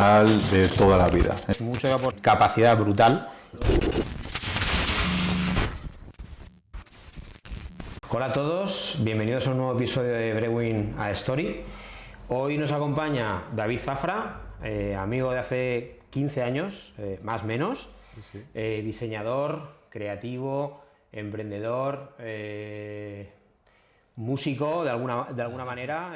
de toda la vida. Mucho capacidad brutal. Hola a todos, bienvenidos a un nuevo episodio de Brewing a Story. Hoy nos acompaña David Zafra, amigo de hace 15 años, más o menos, diseñador, creativo, emprendedor, músico de alguna manera,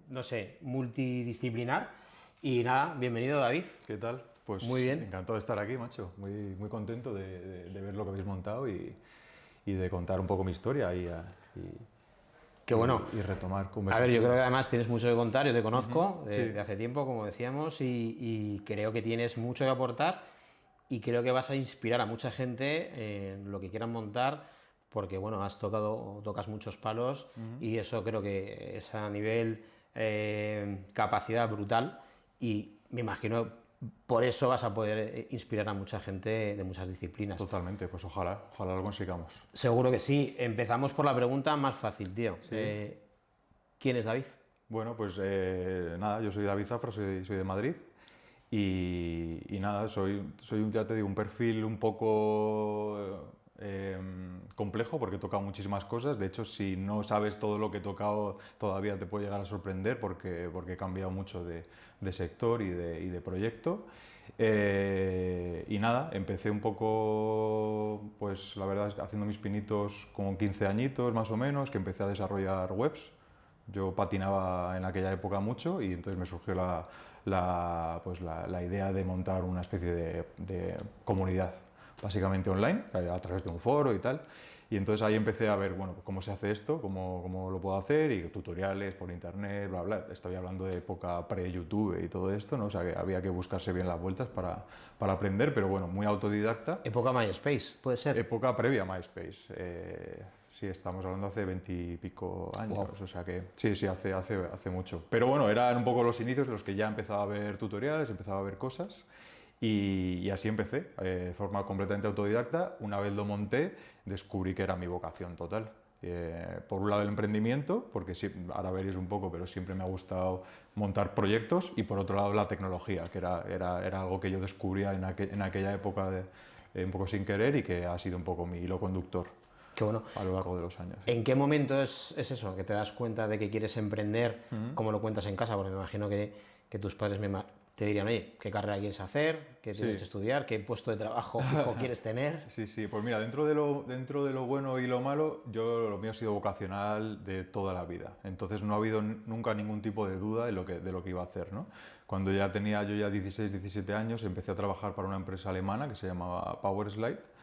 no sé, multidisciplinar. Y nada, bienvenido David. ¿Qué tal? Pues muy bien. Encantado de estar aquí, macho. Muy contento de ver lo que habéis montado y de contar un poco mi historia Qué bueno. y retomar conversaciones. A ver, yo creo que además tienes mucho que contar, yo te conozco Sí. de hace tiempo, como decíamos, y creo que tienes mucho que aportar y creo que vas a inspirar a mucha gente en lo que quieran montar, porque bueno, tocas muchos palos y eso creo que es a nivel capacidad brutal y me imagino por eso vas a poder inspirar a mucha gente de muchas disciplinas. Totalmente, pues ojalá lo consigamos. Seguro que sí. Empezamos por la pregunta más fácil, tío. Sí. ¿Quién es David? Bueno, pues nada, yo soy David Zafra, soy de Madrid y nada, ya te digo, un perfil un poco complejo porque he tocado muchísimas cosas. De hecho, si no sabes todo lo que he tocado, todavía te puede llegar a sorprender porque he cambiado mucho de sector y de proyecto. Y nada, empecé un poco, pues la verdad es que haciendo mis pinitos con 15 añitos más o menos, que empecé a desarrollar webs. Yo patinaba en aquella época mucho y entonces me surgió la idea de montar una especie de comunidad, básicamente online, a través de un foro y tal. Y entonces ahí empecé a ver, bueno, cómo se hace esto, cómo lo puedo hacer y tutoriales por internet, bla, bla. Estoy hablando de época pre-YouTube y todo esto, ¿no? O sea, que había que buscarse bien las vueltas para aprender, pero bueno, muy autodidacta. Época MySpace, ¿puede ser? Época previa a MySpace. Sí, estamos hablando hace 20 y pico años, wow. O sea que sí, hace mucho. Pero bueno, eran un poco los inicios en los que ya empezaba a ver tutoriales, empezaba a ver cosas y así empecé, de forma completamente autodidacta. Una vez lo monté, descubrí que era mi vocación total. Por un lado el emprendimiento, porque sí, ahora veréis un poco, pero siempre me ha gustado montar proyectos, y por otro lado la tecnología, que era algo que yo descubría en aquella época un poco sin querer y que ha sido un poco mi hilo conductor. Qué bueno. A lo largo de los años. ¿En qué momento es eso? Que te das cuenta de que quieres emprender, como lo cuentas en casa, porque me imagino que tus padres te dirían, oye, ¿qué carrera quieres hacer? ¿Qué tienes que estudiar? ¿Qué puesto de trabajo fijo quieres tener? Sí, pues mira, dentro de lo bueno y lo malo, lo mío ha sido vocacional de toda la vida. Entonces no ha habido nunca ningún tipo de duda de lo que iba a hacer, ¿no? Cuando yo ya 16, 17 años, empecé a trabajar para una empresa alemana que se llamaba Powerslide,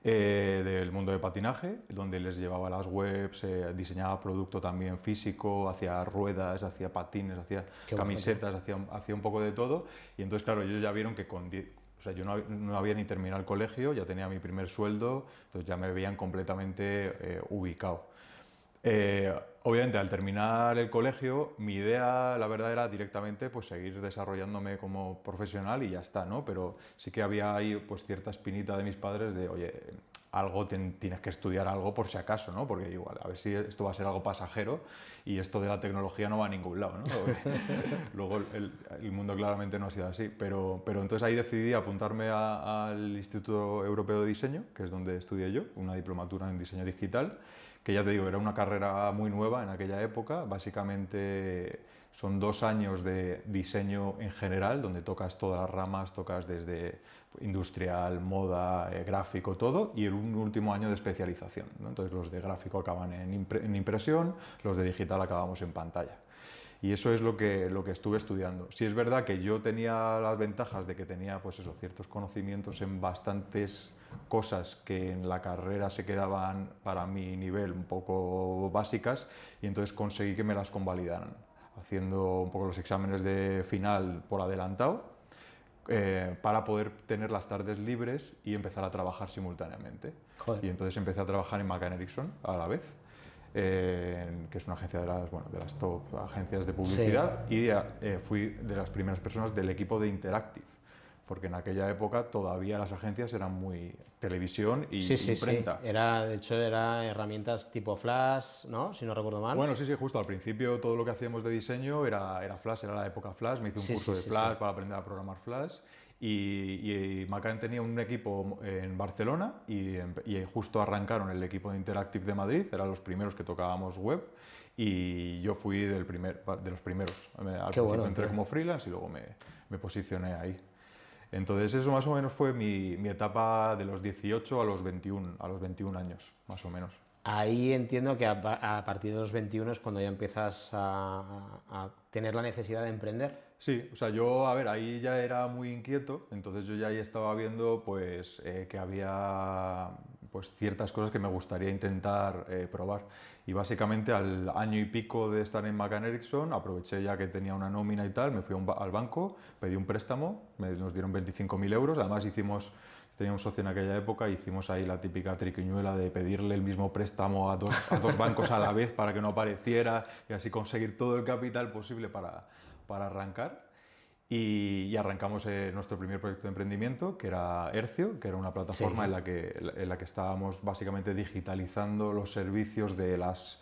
del mundo de patinaje, donde les llevaba las webs, diseñaba producto también físico, hacía ruedas, hacía patines, hacía camisetas, hacía un poco de todo. Y entonces, claro, ellos ya vieron que o sea, yo no había ni terminado el colegio, ya tenía mi primer sueldo, entonces ya me veían completamente ubicado. Obviamente, al terminar el colegio, mi idea, la verdad, era directamente pues seguir desarrollándome como profesional y ya está, ¿no? Pero sí que había ahí pues cierta espinita de mis padres de, oye, tienes que estudiar algo por si acaso, ¿no? Porque igual, a ver si esto va a ser algo pasajero y esto de la tecnología no va a ningún lado, ¿no? Luego el mundo claramente no ha sido así, pero entonces ahí decidí apuntarme al Instituto Europeo de Diseño, que es donde estudié yo, una diplomatura en diseño digital, que ya te digo, era una carrera muy nueva en aquella época. Básicamente son 2 años de diseño en general, donde tocas todas las ramas, tocas desde industrial, moda, gráfico, todo, y un último año de especialización, ¿no? Entonces los de gráfico acaban en impresión, los de digital acabamos en pantalla. Y eso es lo que estuve estudiando. Sí es verdad que yo tenía las ventajas de que tenía pues eso, ciertos conocimientos en bastantes cosas que en la carrera se quedaban para mi nivel un poco básicas, y entonces conseguí que me las convalidaran, haciendo un poco los exámenes de final por adelantado, para poder tener las tardes libres y empezar a trabajar simultáneamente. Joder. Y entonces empecé a trabajar en McCann Erickson a la vez, que es una agencia de las top agencias de publicidad, sí. Y fui de las primeras personas del equipo de Interactive. porque en aquella época todavía las agencias eran muy televisión y Sí, sí, sí. imprenta. De hecho, era herramientas tipo Flash, ¿no? Si no recuerdo mal. Bueno, sí, sí, justo al principio todo lo que hacíamos de diseño era Flash, era la época Flash, me hice un Sí, curso sí, de sí, sí. Flash para aprender a programar Flash y Macan tenía un equipo en Barcelona y justo arrancaron el equipo de Interactive de Madrid, eran los primeros que tocábamos web y yo fui de los primeros. Al Qué principio bueno, entré tío. como freelance y luego me posicioné ahí. Entonces eso más o menos fue mi etapa de los 18 a los 21 años, más o menos. Ahí entiendo que a partir de los 21 es cuando ya empiezas a tener la necesidad de emprender. Sí, o sea, yo, a ver, ahí ya era muy inquieto, entonces yo ya ahí estaba viendo, pues, que había, pues, ciertas cosas que me gustaría intentar probar. Y básicamente al año y pico de estar en McCann Erickson, aproveché ya que tenía una nómina y tal, me fui al banco, pedí un préstamo, nos dieron 25.000 euros, además tenía un socio en aquella época, hicimos ahí la típica triquiñuela de pedirle el mismo préstamo a dos bancos a la vez para que no apareciera y así conseguir todo el capital posible para arrancar y arrancamos nuestro primer proyecto de emprendimiento, que era Hercio, que era una plataforma Sí. en la que estábamos básicamente digitalizando los servicios de las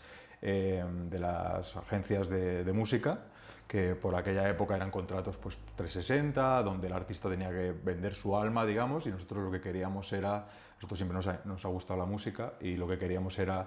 agencias de música, que por aquella época eran contratos pues 360, donde el artista tenía que vender su alma, digamos, y nosotros lo que queríamos era, nosotros siempre nos ha gustado la música y lo que queríamos era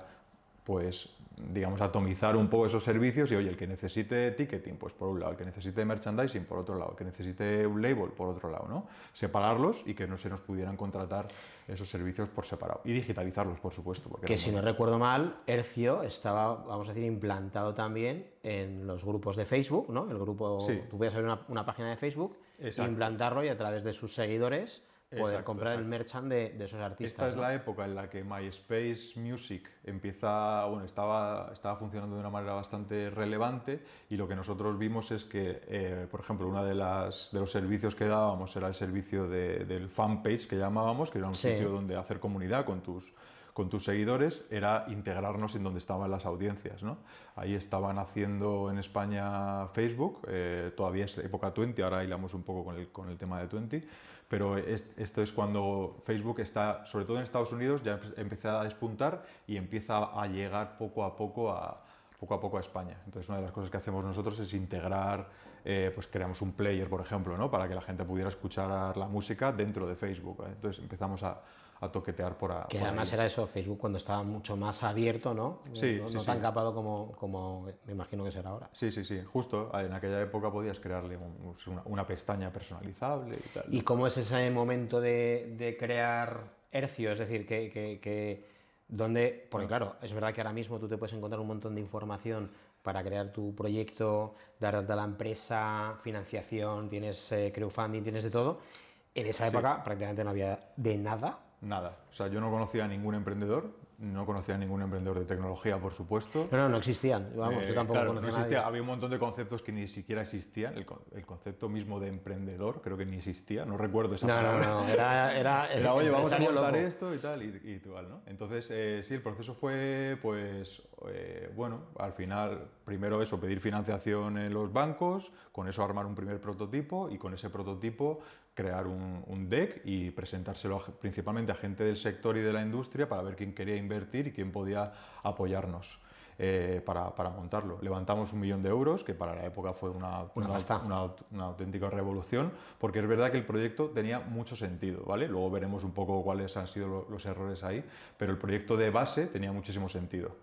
pues, digamos, atomizar un poco esos servicios y, oye, el que necesite ticketing, pues por un lado, el que necesite merchandising, por otro lado, el que necesite un label, por otro lado, ¿no? Separarlos y que no se nos pudieran contratar esos servicios por separado. Y digitalizarlos, por supuesto. Porque Que si no recuerdo mal, Hercio estaba, vamos a decir, implantado también en los grupos de Facebook, ¿no? El grupo, Sí, tú podías abrir una página de Facebook, exacto. implantarlo y a través de sus seguidores poder Exacto, comprar el exacto. merchant de esos Esta artistas, es ¿no? la época en la que MySpace Music estaba funcionando de una manera bastante relevante y lo que nosotros vimos es que, por ejemplo, uno de los servicios que dábamos era el servicio del fanpage que llamábamos, que era un Sí, sitio donde hacer comunidad con tus seguidores, era integrarnos en donde estaban las audiencias, ¿no? Ahí estaban haciendo en España Facebook, todavía es época 20, ahora hilamos un poco con el tema de 20, pero esto es cuando Facebook está, sobre todo en Estados Unidos, ya empieza a despuntar y empieza a llegar poco a poco a España. Entonces una de las cosas que hacemos nosotros es integrar, pues creamos un player, por ejemplo, ¿no? Para que la gente pudiera escuchar la música dentro de Facebook, ¿eh? Entonces empezamos a toquetear que por además ahí. era eso, Facebook cuando estaba mucho más abierto, ¿no? Sí, No, sí, no sí. tan capado como me imagino que será ahora. Sí, sí, sí. Justo en aquella época podías crearle una pestaña personalizable y tal, ¿Y ¿no? cómo es ese momento de crear Hercio? Es decir, porque Ah. claro, es verdad que ahora mismo tú te puedes encontrar un montón de información para crear tu proyecto, dar de alta a la empresa, financiación, tienes crowdfunding, tienes de todo. En esa Sí. época prácticamente no había de nada. Nada. O sea, yo no conocía a ningún emprendedor, no conocía a ningún emprendedor de tecnología, por supuesto. No existían. Vamos, yo tampoco Claro, no conocía a nadie. existía. Había un montón de conceptos que ni siquiera existían. El concepto mismo de emprendedor creo que ni existía. No recuerdo esa palabra. Era el Era, oye, vamos a empresario montar loco. esto y tal, y tal, ¿no? Entonces, sí, el proceso fue, pues, bueno, al final, primero eso, pedir financiación en los bancos, con eso armar un primer prototipo y con ese prototipo crear un deck y presentárselo principalmente a gente del sector y de la industria para ver quién quería invertir y quién podía apoyarnos. Para montarlo. Levantamos 1 millón de euros, que para la época fue Una pasta. una auténtica revolución, porque es verdad que el proyecto tenía mucho sentido, ¿vale? Luego veremos un poco cuáles han sido los errores ahí, pero el proyecto de base tenía muchísimo sentido.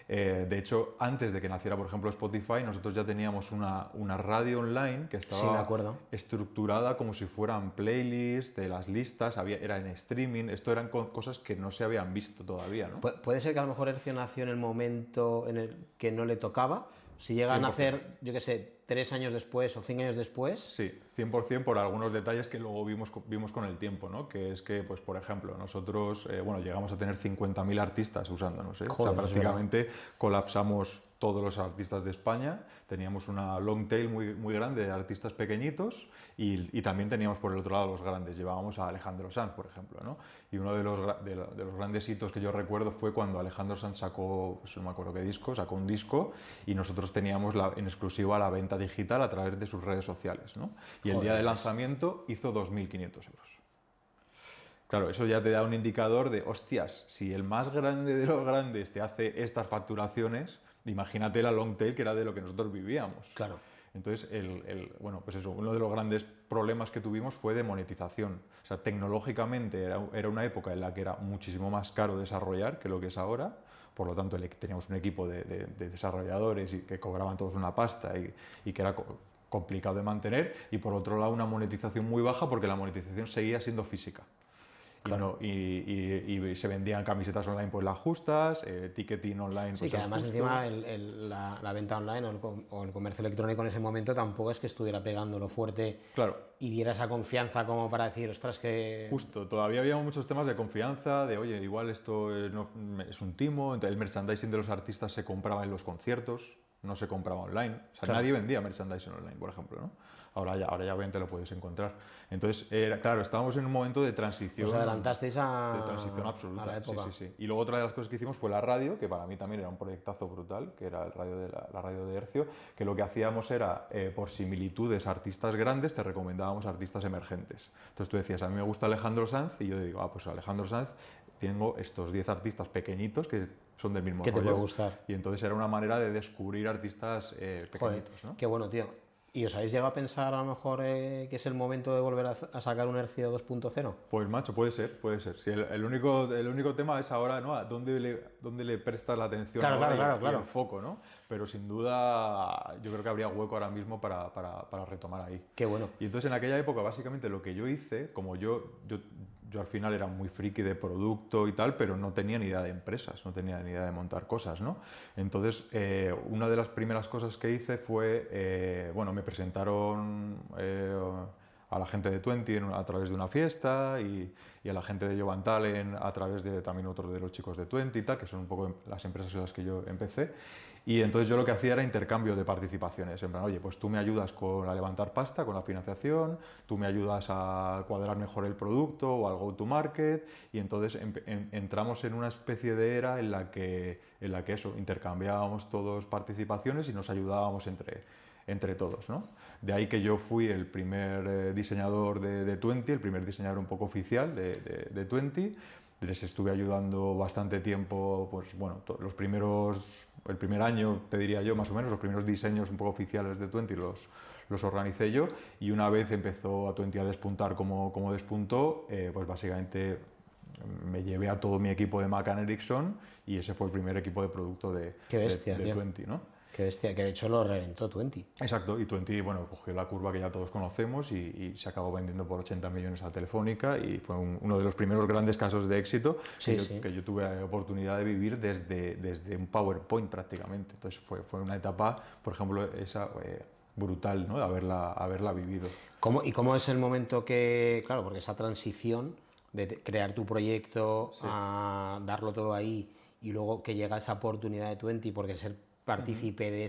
De hecho, antes de que naciera, por ejemplo, Spotify, nosotros ya teníamos una radio online que Sí, me estaba acuerdo. estructurada como si fueran playlists de las listas, era en streaming, esto eran cosas que no se habían visto todavía, ¿no? Puede ser que a lo mejor Hercio nació en el momento en el que no le tocaba. Si llega a 100%. nacer, yo qué sé, 3 años después o 5 años después. Sí, 100% por algunos detalles que luego vimos con el tiempo, ¿no? Que es que, pues, por ejemplo, nosotros, bueno, llegamos a tener 50.000 artistas usándonos, ¿eh? O sea, Joder, es verdad. prácticamente colapsamos todos los artistas de España, teníamos una long tail muy grande de artistas pequeñitos y también teníamos por el otro lado los grandes, llevábamos a Alejandro Sanz, por ejemplo, ¿no? Y uno de los grandes hitos que yo recuerdo fue cuando Alejandro Sanz sacó, pues no me acuerdo qué disco, sacó un disco y nosotros teníamos en exclusiva la venta digital a través de sus redes sociales, ¿no? Y el Joder. día de lanzamiento hizo 2.500 euros. Claro, eso ya te da un indicador de, hostias, si el más grande de los grandes te hace estas facturaciones, imagínate la long tail que era de lo que nosotros vivíamos. Claro. Entonces, bueno, pues eso, uno de los grandes problemas que tuvimos fue de monetización. O sea, tecnológicamente era una época en la que era muchísimo más caro desarrollar que lo que es ahora. Por lo tanto, teníamos un equipo de desarrolladores y que cobraban todos una pasta y que era complicado de mantener. Y por otro lado, una monetización muy baja porque la monetización seguía siendo física. Claro. Y se vendían camisetas online pues las justas, ticketing online Sí, pues que el además justo. encima la venta online o el comercio electrónico en ese momento tampoco es que estuviera pegándolo fuerte Claro, y diera esa confianza como para decir, ostras, que... justo. Todavía había muchos temas de confianza, de oye, igual esto es un timo. Entonces, el merchandising de los artistas se compraba en los conciertos, no se compraba online. O sea, Claro. nadie vendía merchandising online, por ejemplo, ¿no? Ahora ya obviamente lo puedes encontrar. Entonces, claro, estábamos en un momento de transición. Os adelantasteis De transición absoluta. a la época. Sí, sí, sí. Y luego otra de las cosas que hicimos fue la radio, que para mí también era un proyectazo brutal, que era el radio la radio de Hercio, que lo que hacíamos era, por similitudes artistas grandes, te recomendábamos artistas emergentes. Entonces tú decías, a mí me gusta Alejandro Sanz, y yo digo, pues Alejandro Sanz, tengo estos 10 artistas pequeñitos que son del mismo ¿Qué te rollo. puede gustar? Y entonces era una manera de descubrir artistas Joder, pequeñitos, ¿no? qué bueno, tío. ¿Y os habéis llegado a pensar a lo mejor que es el momento de volver a sacar un Hercio 2.0? Pues macho, puede ser, puede ser. Si el único tema es ahora, ¿no? ¿A dónde le prestas la atención Claro, ahora claro, y claro. el foco, ¿no? Pero sin duda yo creo que habría hueco ahora mismo para retomar ahí. Qué bueno. Y entonces en aquella época básicamente lo que yo hice, como yo al final era muy friki de producto y tal, pero no tenía ni idea de empresas, no tenía ni idea de montar cosas, ¿no? Entonces una de las primeras cosas que hice fue, bueno, me presentaron a la gente de Twenty a través de una fiesta y a la gente de Jovan Talent a través de también otro de los chicos de Twenty y tal, que son un poco las empresas en las que yo empecé. Y entonces yo lo que hacía era intercambio de participaciones. En plan, oye, pues tú me ayudas a levantar pasta, con la financiación, tú me ayudas a cuadrar mejor el producto o al go-to-market, y entonces entramos en una especie de era en la que eso, intercambiábamos todos participaciones y nos ayudábamos entre todos, ¿no? De ahí que yo fui el primer diseñador de Twenty, el primer diseñador un poco oficial de Twenty. Les estuve ayudando bastante tiempo, pues bueno, el primer año, te diría yo, más o menos, los primeros diseños un poco oficiales de Twenty los organicé yo, y una vez empezó a Twenty a despuntar como despuntó, pues básicamente me llevé a todo mi equipo de McCann Erickson y ese fue el primer equipo de producto Qué bestia, de tío. Twenty, ¿no? Qué bestia, que de hecho lo reventó Twenty. Exacto, y Twenty, bueno, cogió la curva que ya todos conocemos y se acabó vendiendo por 80 millones a Telefónica y fue uno de los primeros grandes casos de éxito Sí, que yo tuve la oportunidad de vivir desde un PowerPoint prácticamente. Entonces fue una etapa, por ejemplo, esa brutal, ¿no? De haberla vivido. ¿Y cómo es el momento que, claro, porque esa transición de crear tu proyecto, a darlo todo ahí y luego que llega esa oportunidad de Twenty, porque ser partícipe de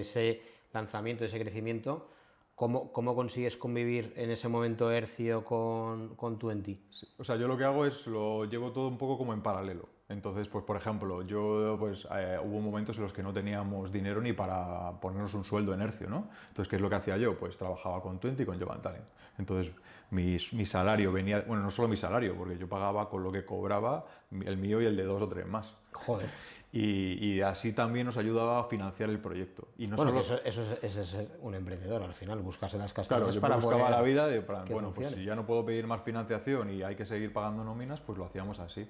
ese lanzamiento, de ese crecimiento, ¿cómo consigues convivir en ese momento Hercio con Twenty? Sí. O sea, yo lo que hago es lo llevo todo un poco como en paralelo. Entonces, pues por ejemplo, hubo momentos en los que no teníamos dinero ni para ponernos un sueldo en Hercio, ¿no? Entonces, ¿qué es lo que hacía yo? Pues trabajaba con Twenty y con Jovan Talent. Entonces, mi salario venía, bueno, no solo mi salario, porque yo pagaba con lo que cobraba el mío y el de 2 o 3 más. Joder. Y así también nos ayudaba a financiar el proyecto. Y no Bueno, solo... que eso es ser un emprendedor al final, buscarse las Claro, castañas yo para me buscaba poder la vida de, que bueno, pues funcione. si ya no puedo pedir más financiación y hay que seguir pagando nóminas, pues lo hacíamos así.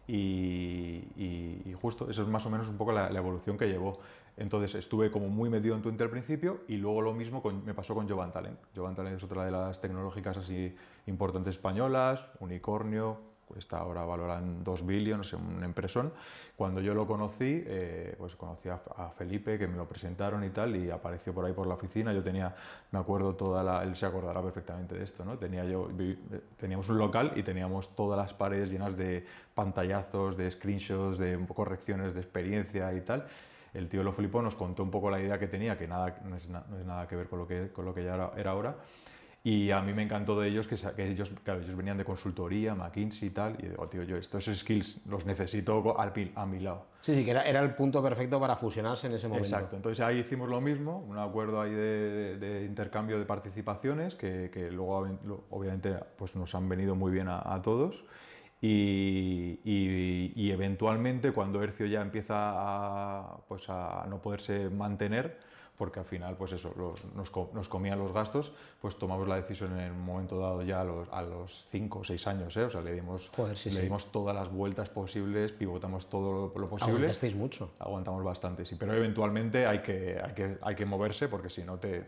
Y justo, eso es más o menos un poco la evolución que llevó. Entonces estuve como muy metido en Twenty al principio y luego lo mismo me pasó con Jovan Talent. Jovan Talent es otra de las tecnológicas así importantes españolas, unicornio, está ahora valorada en 2 billones, un empresón. Cuando yo lo conocí, pues conocí a Felipe, que me lo presentaron y tal, y apareció por ahí por la oficina. Yo tenía, me acuerdo él se acordará perfectamente de esto, ¿no? Teníamos un local y teníamos todas las paredes llenas de pantallazos, de screenshots, de correcciones de experiencia y tal. El tío lo flipó, nos contó un poco la idea que tenía, que no es nada que ver con lo que ya era ahora. Y a mí me encantó de ellos que ellos, claro, ellos venían de consultoría, McKinsey y tal, y digo, tío, yo estos skills los necesito a mi lado. Sí, sí, que era el punto perfecto para fusionarse en ese momento. Exacto, entonces ahí hicimos lo mismo, un acuerdo ahí de intercambio de participaciones que luego obviamente pues nos han venido muy bien a todos y eventualmente cuando Hercio ya empieza pues a no poderse mantener, porque al final pues eso, nos comían los gastos, pues tomamos la decisión en un momento dado ya a los 5 o 6 años, o sea, le dimos, Joder, sí, le sí. dimos todas las vueltas posibles, pivotamos todo lo posible. Aguantasteis mucho. Aguantamos bastante, sí, pero eventualmente hay que moverse porque si no te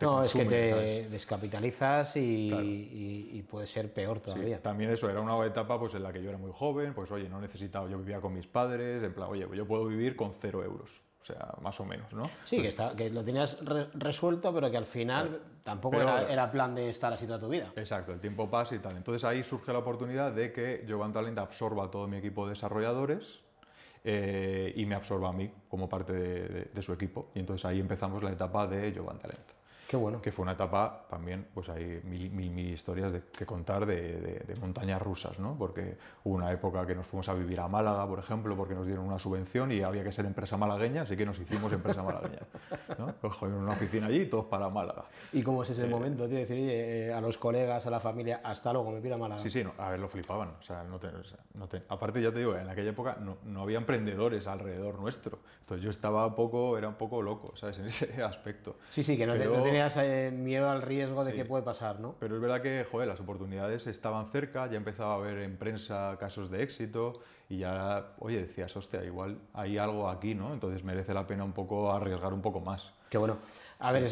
No, es que consumen, te ¿sabes? descapitalizas Claro. y puede ser peor Sí, todavía. también eso, era una etapa pues, en la que yo era muy joven, pues oye, no necesitaba, yo vivía con mis padres, en plan, oye, yo puedo vivir con 0 euros, o sea, más o menos, ¿no? Sí, que lo tenías resuelto, pero que al final Claro. tampoco Pero, era plan de estar así toda tu vida. exacto, el tiempo pasa y tal. Entonces ahí surge la oportunidad de que Jovan Talent absorba todo mi equipo de desarrolladores y me absorba a mí como parte de su equipo. Y entonces ahí empezamos la etapa de Jovan Talent. Qué bueno. Que fue una etapa también, pues hay mil historias que contar de montañas rusas, ¿no? Porque hubo una época que nos fuimos a vivir a Málaga, por ejemplo, porque nos dieron una subvención y había que ser empresa malagueña, así que nos hicimos empresa malagueña, ¿no? Pues joder, una oficina allí y todos para Málaga. ¿Y cómo es ese momento, tío? Decir, oye, a los colegas, a la familia, hasta luego, me pira Málaga. Sí, sí, no, a ver, lo flipaban. O sea, aparte, ya te digo, en aquella época no había emprendedores alrededor nuestro. Entonces yo era un poco loco, ¿sabes? En ese aspecto. Sí, sí, que no Pero, tenías miedo al riesgo de sí, qué puede pasar, ¿no? pero es verdad que, joder, las oportunidades estaban cerca, ya empezaba a haber en prensa casos de éxito y ya, oye, decías, hostia, igual hay algo aquí, ¿no? Entonces merece la pena un poco arriesgar un poco más. Qué bueno. A ver,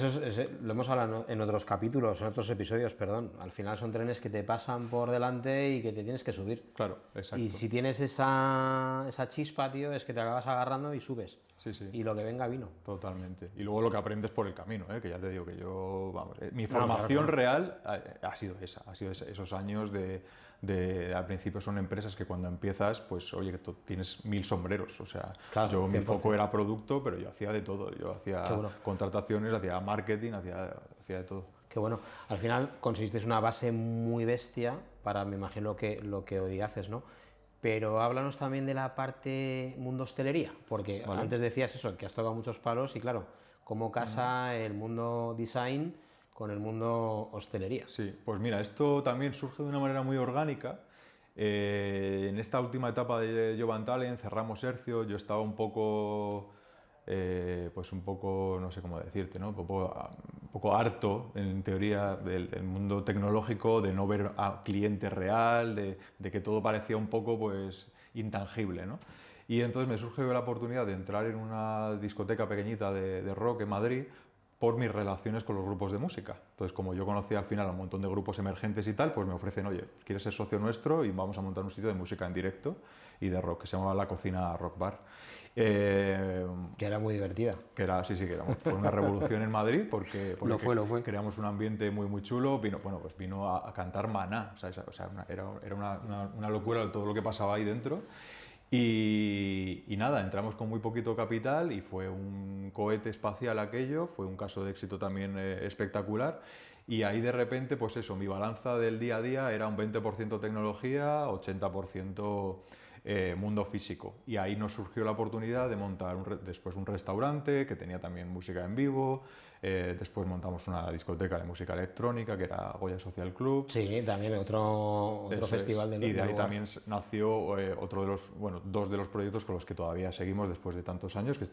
lo hemos hablado en otros capítulos, en otros episodios, perdón. Al final son trenes que te pasan por delante y que te tienes que subir. Claro, exacto. Y si tienes esa chispa, tío, es que te acabas agarrando y subes. Sí, sí. Y lo que venga, vino. Totalmente. Y luego lo que aprendes por el camino, ¿eh? Que ya te digo que yo, vamos, mi claro, formación claro. real ha sido esa, esos años al principio son empresas que cuando empiezas, pues oye, que tú tienes 1000 sombreros, o sea, Claro, yo mi 100%. foco era producto, pero yo hacía de todo, yo hacía Qué bueno. contrataciones, hacía marketing, hacía de todo. Qué bueno. Al final conseguiste una base muy bestia para, me imagino, lo que hoy haces, ¿no? Pero háblanos también de la parte mundo hostelería, porque ¿Vale? antes decías eso, que has tocado muchos palos y claro, cómo casa el mundo design con el mundo hostelería. Sí, pues mira, esto también surge de una manera muy orgánica. En esta última etapa de Jovan Talent cerramos Hercio, yo estaba pues un poco, no sé cómo decirte, ¿no? Un poco harto, en teoría, del mundo tecnológico, de no ver a cliente real, de que todo parecía un poco, pues, intangible, ¿no? Y entonces me surgió la oportunidad de entrar en una discoteca pequeñita de rock en Madrid por mis relaciones con los grupos de música. Entonces, como yo conocía al final a un montón de grupos emergentes y tal, pues me ofrecen, oye, ¿quieres ser socio nuestro? Y vamos a montar un sitio de música en directo y de rock, que se llamaba La Cocina Rock Bar. Que era muy divertida. Que era, sí, fue una revolución en Madrid porque Lo fue. creamos un ambiente muy, muy chulo. Vino a cantar Maná, ¿sabes? O sea, era una locura todo lo que pasaba ahí dentro. Y nada, entramos con muy poquito capital y fue un cohete espacial aquello, fue un caso de éxito también espectacular. Y ahí de repente, pues eso, mi balanza del día a día era un 20% tecnología, 80% mundo físico. Y ahí nos surgió la oportunidad de montar después un restaurante que tenía también música en vivo. Después montamos una discoteca de música electrónica que era Goya Social Club. Sí, también otro festival Y de ahí lugar. también nació otro de los, bueno, dos de los proyectos con los que todavía seguimos después de tantos años, que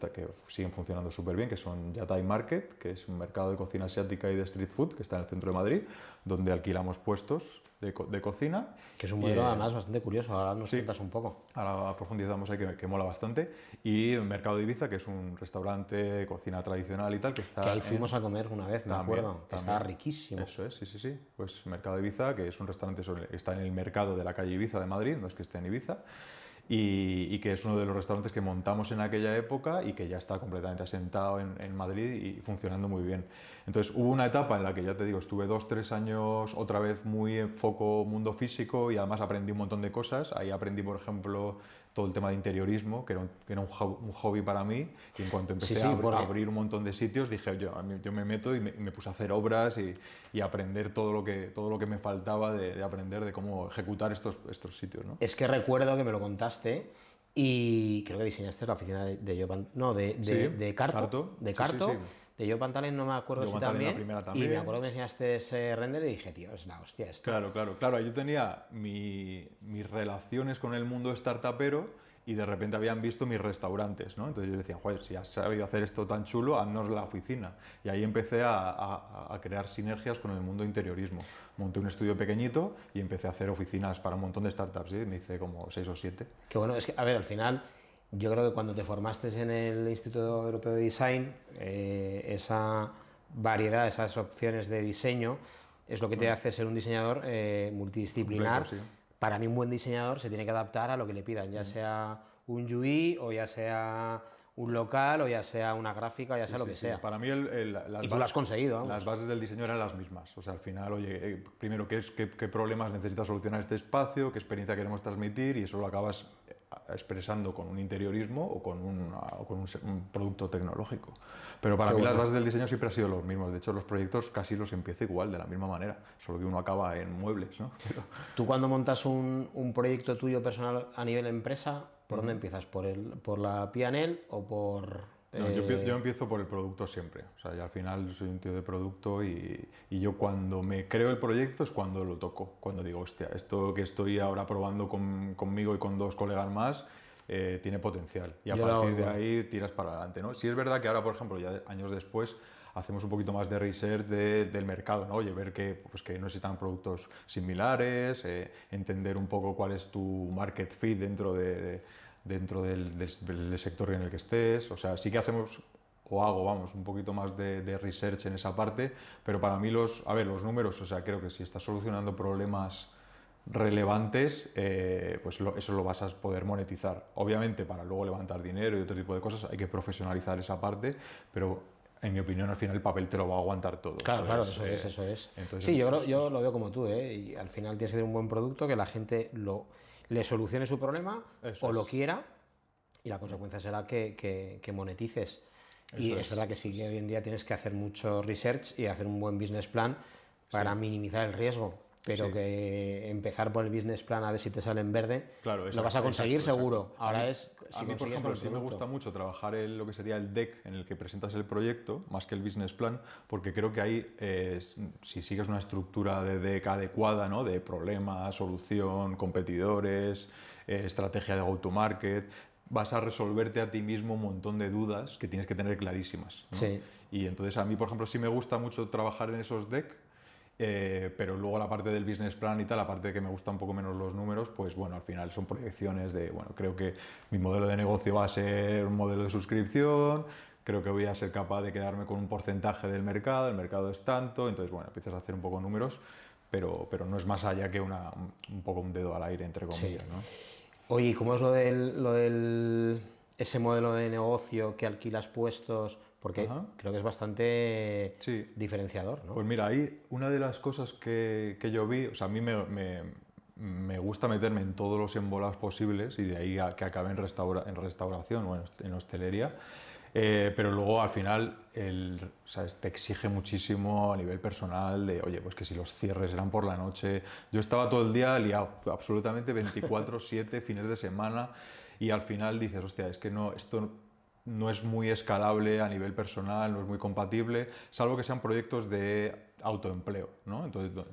siguen funcionando súper bien, que son Yatai Market, que es un mercado de cocina asiática y de street food que está en el centro de Madrid, donde alquilamos puestos de cocina. Que es un modelo además bastante curioso, ahora nos cuentas un poco. Ahora profundizamos ahí que mola bastante. Y Mercado de Ibiza, que es un restaurante de cocina tradicional y tal, que está... Que ahí fuimos a comer una vez, me acuerdo, que estaba riquísimo. Eso es, sí. Pues Mercado de Ibiza, que es un restaurante que está en el mercado de la calle Ibiza de Madrid, no es que esté en Ibiza, y que es uno de los restaurantes que montamos en aquella época y que ya está completamente asentado en Madrid y funcionando muy bien. Entonces hubo una etapa en la que, ya te digo, estuve 2-3 años otra vez muy en foco mundo físico y además aprendí un montón de cosas. Ahí aprendí, por ejemplo, todo el tema de interiorismo, que era un hobby para mí, y en cuanto empecé a abrir un montón de sitios, dije, yo me meto y me puse a hacer obras y aprender todo lo que me faltaba de aprender de cómo ejecutar estos sitios, ¿no? Es que recuerdo que me lo contaste y creo que diseñaste la oficina de Yo no, de Carto. De Carto. Sí, sí, sí. De Yo Pantalen no me acuerdo si también. Y me acuerdo que me enseñaste ese render y dije, tío, es la hostia esto. Claro. Yo tenía mis relaciones con el mundo startupero y de repente habían visto mis restaurantes, ¿no? Entonces yo decía, joder, si has sabido hacer esto tan chulo, haznos la oficina. Y ahí empecé a crear sinergias con el mundo interiorismo. Monté un estudio pequeñito y empecé a hacer oficinas para un montón de startups, ¿sí? Me hice como 6 o 7. Qué bueno, es que, a ver, al final, yo creo que cuando te formaste en el Instituto Europeo de Design, esa variedad, esas opciones de diseño, es lo que te hace ser un diseñador multidisciplinar. Completo, sí. Para mí un buen diseñador se tiene que adaptar a lo que le pidan, ya sea un UI o ya sea un local o ya sea una gráfica o ya sea lo que sea. Para mí y tú lo has conseguido. Vamos. Las bases del diseño eran las mismas. O sea, al final, oye, primero qué problemas necesita solucionar este espacio, qué experiencia queremos transmitir y eso lo acabas expresando con un interiorismo o con un producto tecnológico. Pero para mí las bases del diseño siempre han sido los mismos. De hecho, los proyectos casi los empiezo igual, de la misma manera, solo que uno acaba en muebles, ¿no? Tú cuando montas un proyecto tuyo personal a nivel empresa, ¿por dónde empiezas? ¿Por la P&L o por...? No, yo empiezo por el producto siempre. O sea, yo al final soy un tío de producto y yo cuando me creo el proyecto es cuando lo toco. Cuando digo, hostia, esto que estoy ahora probando conmigo y con 2 colegas más tiene potencial. Y a partir de ahí tiras para adelante, ¿no? Sí es verdad que ahora, por ejemplo, ya años después, hacemos un poquito más de research del mercado, ¿no? Oye, ver que no necesitan productos similares, entender un poco cuál es tu market fit dentro del sector en el que estés. O sea, sí que hacemos, o hago, vamos, un poquito más de research en esa parte, pero para mí los números, o sea, creo que si estás solucionando problemas relevantes, pues eso lo vas a poder monetizar. Obviamente, para luego levantar dinero y otro tipo de cosas, hay que profesionalizar esa parte, pero en mi opinión, al final el papel te lo va a aguantar todo. Claro, eso es. Entonces, sí, yo lo veo como tú, y al final tienes que tener un buen producto que la gente le solucione su problema o lo quiera, y la consecuencia será que monetices. Y es verdad que sí que hoy en día tienes que hacer mucho research y hacer un buen business plan para minimizar el riesgo. Pero que empezar por el business plan a ver si te sale en verde, lo vas a conseguir seguro. Ahora a mí, por ejemplo, sí me gusta mucho trabajar en lo que sería el deck en el que presentas el proyecto, más que el business plan, porque creo que ahí, si sigues una estructura de deck adecuada, ¿no? De problema, solución, competidores, estrategia de go-to-market, vas a resolverte a ti mismo un montón de dudas que tienes que tener clarísimas, ¿no? Sí. Y entonces a mí, por ejemplo, sí me gusta mucho trabajar en esos decks. Pero luego la parte del business plan y tal, la parte que me gusta un poco menos los números, pues bueno, al final son proyecciones de, bueno, creo que mi modelo de negocio va a ser un modelo de suscripción, creo que voy a ser capaz de quedarme con un porcentaje del mercado, el mercado es tanto, entonces bueno, empiezas a hacer un poco números, pero no es más allá que un poco un dedo al aire, entre comillas, ¿no? Oye, ¿cómo es ese modelo de negocio que alquilas puestos? Porque creo que es bastante diferenciador, ¿no? Pues mira, ahí una de las cosas que yo vi, o sea, a mí me gusta meterme en todos los embolados posibles y de ahí a que acabe en restauración o en hostelería, pero luego al final ¿sabes? Te exige muchísimo a nivel personal de, oye, pues que si los cierres eran por la noche, yo estaba todo el día liado, absolutamente 24/7, fines de semana, y al final dices, hostia, es que esto no es muy escalable a nivel personal, no es muy compatible, salvo que sean proyectos de autoempleo, ¿no? Entonces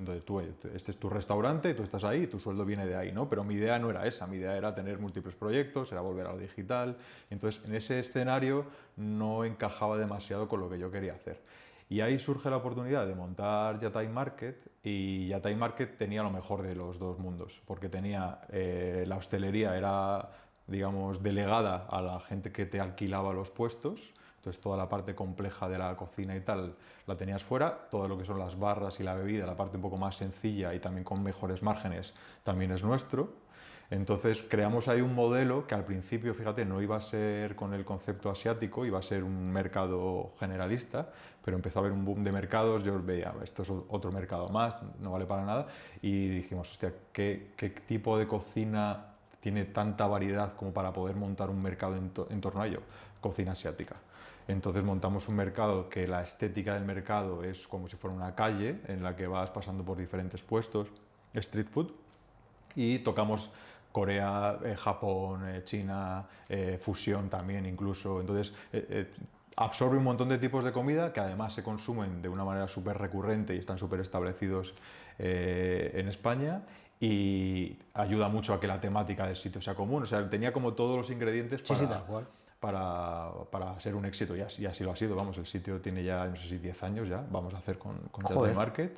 este es tu restaurante, tú estás ahí y tu sueldo viene de ahí, ¿no? Pero mi idea no era esa, mi idea era tener múltiples proyectos, era volver a lo digital, entonces en ese escenario no encajaba demasiado con lo que yo quería hacer. Y ahí surge la oportunidad de montar Yatai Market, y Yatai Market tenía lo mejor de los dos mundos, porque tenía la hostelería, era, digamos, delegada a la gente que te alquilaba los puestos, entonces toda la parte compleja de la cocina y tal la tenías fuera, todo lo que son las barras y la bebida, la parte un poco más sencilla y también con mejores márgenes, también es nuestro. Entonces creamos ahí un modelo que al principio, fíjate, no iba a ser con el concepto asiático, iba a ser un mercado generalista, pero empezó a haber un boom de mercados, yo veía, esto es otro mercado más, no vale para nada, y dijimos, hostia, ¿qué tipo de cocina tiene tanta variedad como para poder montar un mercado en torno a ello, cocina asiática. Entonces montamos un mercado que la estética del mercado es como si fuera una calle en la que vas pasando por diferentes puestos, street food, y tocamos Corea, Japón, China, fusión también incluso. Entonces absorbe un montón de tipos de comida que además se consumen de una manera súper recurrente y están súper establecidos en España, y ayuda mucho a que la temática del sitio sea común. O sea, tenía como todos los ingredientes Sí, sí, tal cual. para ser un éxito, y así lo ha sido. Vamos, el sitio tiene ya, no sé si 10 años ya, vamos a hacer con Data Joder. Market,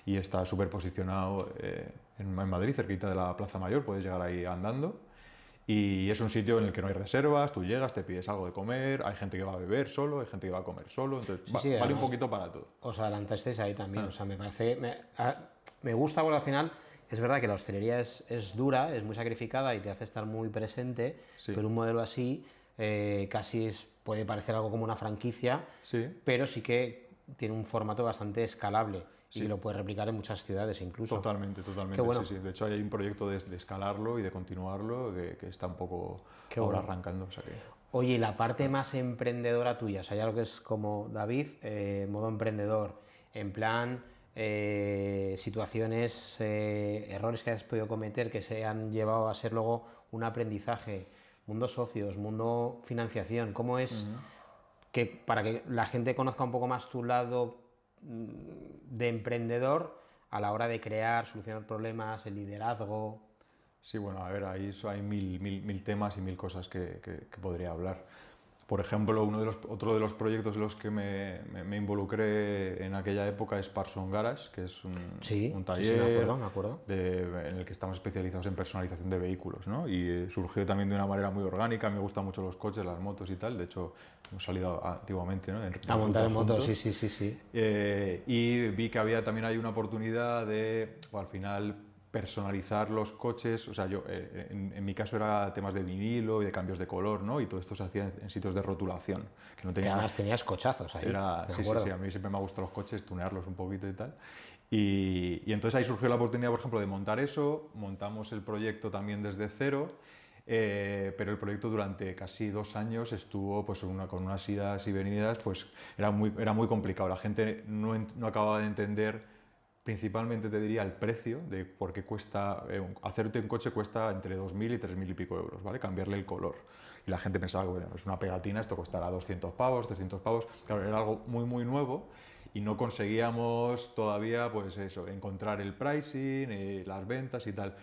y está súper posicionado en Madrid, cerquita de la Plaza Mayor, puedes llegar ahí andando. Y es un sitio en el que no hay reservas, tú llegas, te pides algo de comer, hay gente que va a beber solo, hay gente que va a comer solo, entonces Sí, sí, vale un además poquito para todo. os adelantasteis ahí también. Ah. O sea, me parece. Me gusta porque al final es verdad que la hostelería es dura, es muy sacrificada y te hace estar muy presente, Sí. pero un modelo así casi puede parecer algo como una franquicia, Sí, pero sí que tiene un formato bastante escalable y Sí. lo puedes replicar en muchas ciudades incluso. totalmente, totalmente. Qué bueno. Sí, sí. De hecho, hay un proyecto de escalarlo y de continuarlo que está un poco Qué ahora bueno. arrancando. O sea que... Oye, y la parte más emprendedora tuya, o sea, ya lo que es como David, modo emprendedor, en plan, situaciones, errores que has podido cometer que se han llevado a ser luego un aprendizaje, mundo socios, mundo financiación, ¿cómo es que para que la gente conozca un poco más tu lado de emprendedor a la hora de crear, solucionar problemas, el liderazgo? Sí, bueno, a ver, ahí hay mil temas y mil cosas que podría hablar. Por ejemplo, otro de los proyectos en los que me involucré en aquella época es Parson Garage, que es un Sí, sí, taller sí, me acuerdo. en el que estamos especializados en personalización de vehículos, ¿no? Y surgió también de una manera muy orgánica. Me gustan mucho los coches, las motos y tal. De hecho, hemos salido antiguamente, ¿no? A montar ruta en moto, juntos. sí, sí, sí, sí. Y vi que también hay una oportunidad de, al final, personalizar los coches. O sea, yo, en mi caso era temas de vinilo y de cambios de color, ¿no? Y todo esto se hacía en sitios de rotulación, que no Que tenía... además tenías cochazos ahí, me Sí, sí, acuerdo. sí, a mí siempre me ha gustado los coches, tunearlos un poquito y tal. Y entonces ahí surgió la oportunidad, por ejemplo, de montar eso. Montamos el proyecto también desde cero, pero el proyecto durante casi 2 años estuvo pues, con unas idas y venidas, pues era muy complicado. La gente no acababa de entender, principalmente te diría el precio de por qué cuesta, hacerte un coche cuesta entre 2.000 y 3.000 y pico euros, ¿vale? Cambiarle el color. Y la gente pensaba que bueno, es una pegatina, esto costará 200 pavos, 300 pavos. Claro, era algo muy nuevo y no conseguíamos todavía, pues eso, encontrar el pricing, las ventas y tal.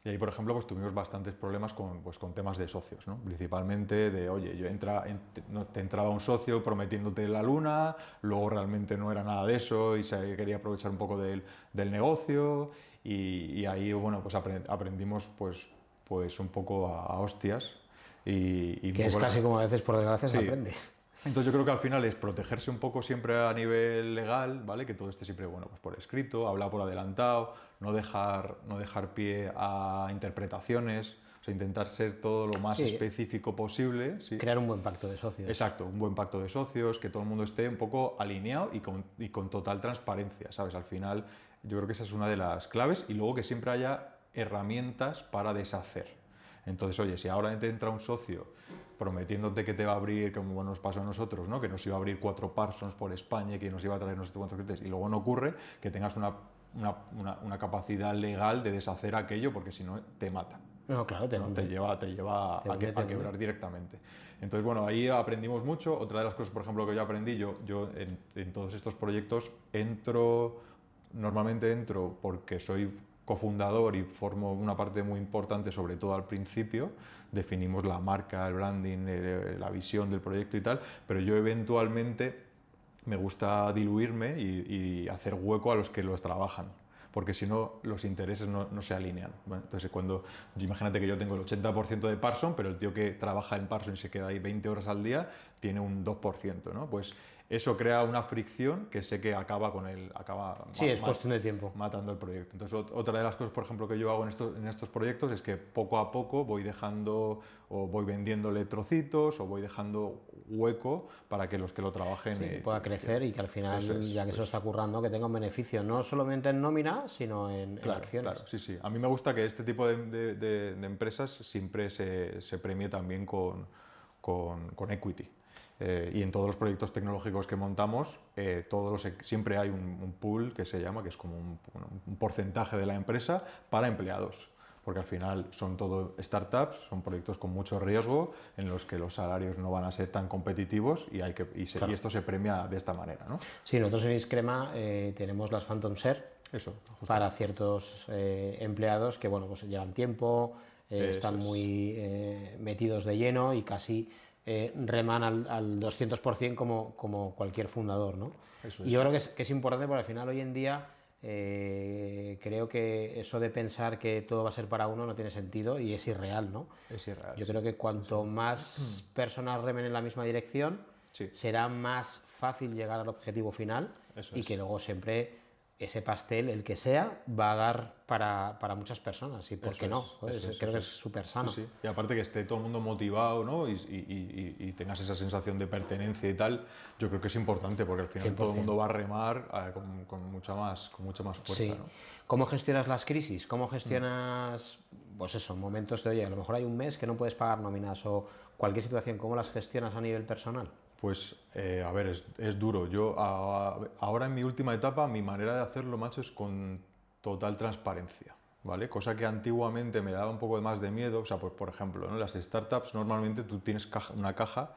Y ahí, por ejemplo, pues tuvimos bastantes problemas con temas de socios, ¿no? Principalmente de, oye, te entraba un socio prometiéndote la luna, luego realmente no era nada de eso y se quería aprovechar un poco del negocio, y ahí, bueno, pues aprendimos pues un poco a hostias y un Que es poco casi como a veces por desgracia se Sí. aprende. Entonces yo creo que al final es protegerse un poco siempre a nivel legal, ¿vale? Que todo esté siempre, bueno, pues por escrito, hablar por adelantado, no dejar pie a interpretaciones, o sea, intentar ser todo lo más Sí, específico posible, ¿sí? crear un buen pacto de socios. Exacto, un buen pacto de socios, que todo el mundo esté un poco alineado y con total transparencia, ¿sabes? Al final yo creo que esa es una de las claves, y luego que siempre haya herramientas para deshacer. Entonces, oye, si ahora te entra un socio prometiéndote que te va a abrir, como nos pasó a nosotros, ¿no? Que nos iba a abrir 4 Parsons por España y que nos iba a traer no sé cuántos clientes, y luego no ocurre, que tengas una capacidad legal de deshacer aquello, porque si no te mata. No, claro, ¿No? Te lleva a quebrar directamente. Entonces, bueno, ahí aprendimos mucho. Otra de las cosas, por ejemplo, que yo aprendí, yo en todos estos proyectos normalmente entro porque soy cofundador y formo una parte muy importante, sobre todo al principio. Definimos la marca, el branding, la visión del proyecto y tal, pero yo eventualmente me gusta diluirme y hacer hueco a los que los trabajan, porque si no los intereses no se alinean. Bueno, entonces, imagínate que yo tengo el 80% de Parson, pero el tío que trabaja en Parson y se queda ahí 20 horas al día tiene un 2%, ¿no? Pues eso crea una fricción que sé que acaba Sí, es cuestión de tiempo. matando el proyecto. Entonces, otra de las cosas, por ejemplo, que yo hago en estos proyectos es que poco a poco voy dejando o voy vendiéndole trocitos o voy dejando hueco para que los que lo trabajen... Sí, que pueda crecer y que al final, ya que se lo está currando, que tenga un beneficio, no solamente en nómina, sino en acciones. Claro, sí, sí. A mí me gusta que este tipo de empresas siempre se premie también con equity. Y en todos los proyectos tecnológicos que montamos, siempre hay un pool que se llama, que es como un porcentaje de la empresa para empleados. Porque al final son todo startups, son proyectos con mucho riesgo, en los que los salarios no van a ser tan competitivos y esto se premia de esta manera, ¿no? Sí, nosotros en Iscrema tenemos las Phantom Share Eso, para ciertos empleados que bueno, pues llevan tiempo, están muy metidos de lleno y casi reman al 200% como cualquier fundador, ¿no? Y yo creo que es importante porque al final hoy en día creo que eso de pensar que todo va a ser para uno no tiene sentido y es irreal, ¿no? Es irreal. Yo creo que cuanto más personas remen en la misma dirección, será más fácil llegar al objetivo final y que luego siempre ese pastel, el que sea, va a dar para muchas personas. ¿Y por qué no? Creo que es súper sano. Sí, sí. Y aparte que esté todo el mundo motivado, ¿no? y tengas esa sensación de pertenencia y tal, yo creo que es importante porque al final 100%. todo el mundo va a remar con mucha más fuerza. Sí. ¿No? ¿Cómo gestionas las crisis? ¿Cómo gestionas, pues eso, momentos de, oye, a lo mejor hay un mes que no puedes pagar nóminas o cualquier situación? ¿Cómo las gestionas a nivel personal? Pues, a ver, es duro. Yo ahora en mi última etapa, mi manera de hacerlo, macho, es con total transparencia, ¿vale? Cosa que antiguamente me daba un poco más de miedo. O sea, pues, por ejemplo, ¿no? Las startups normalmente tú tienes una caja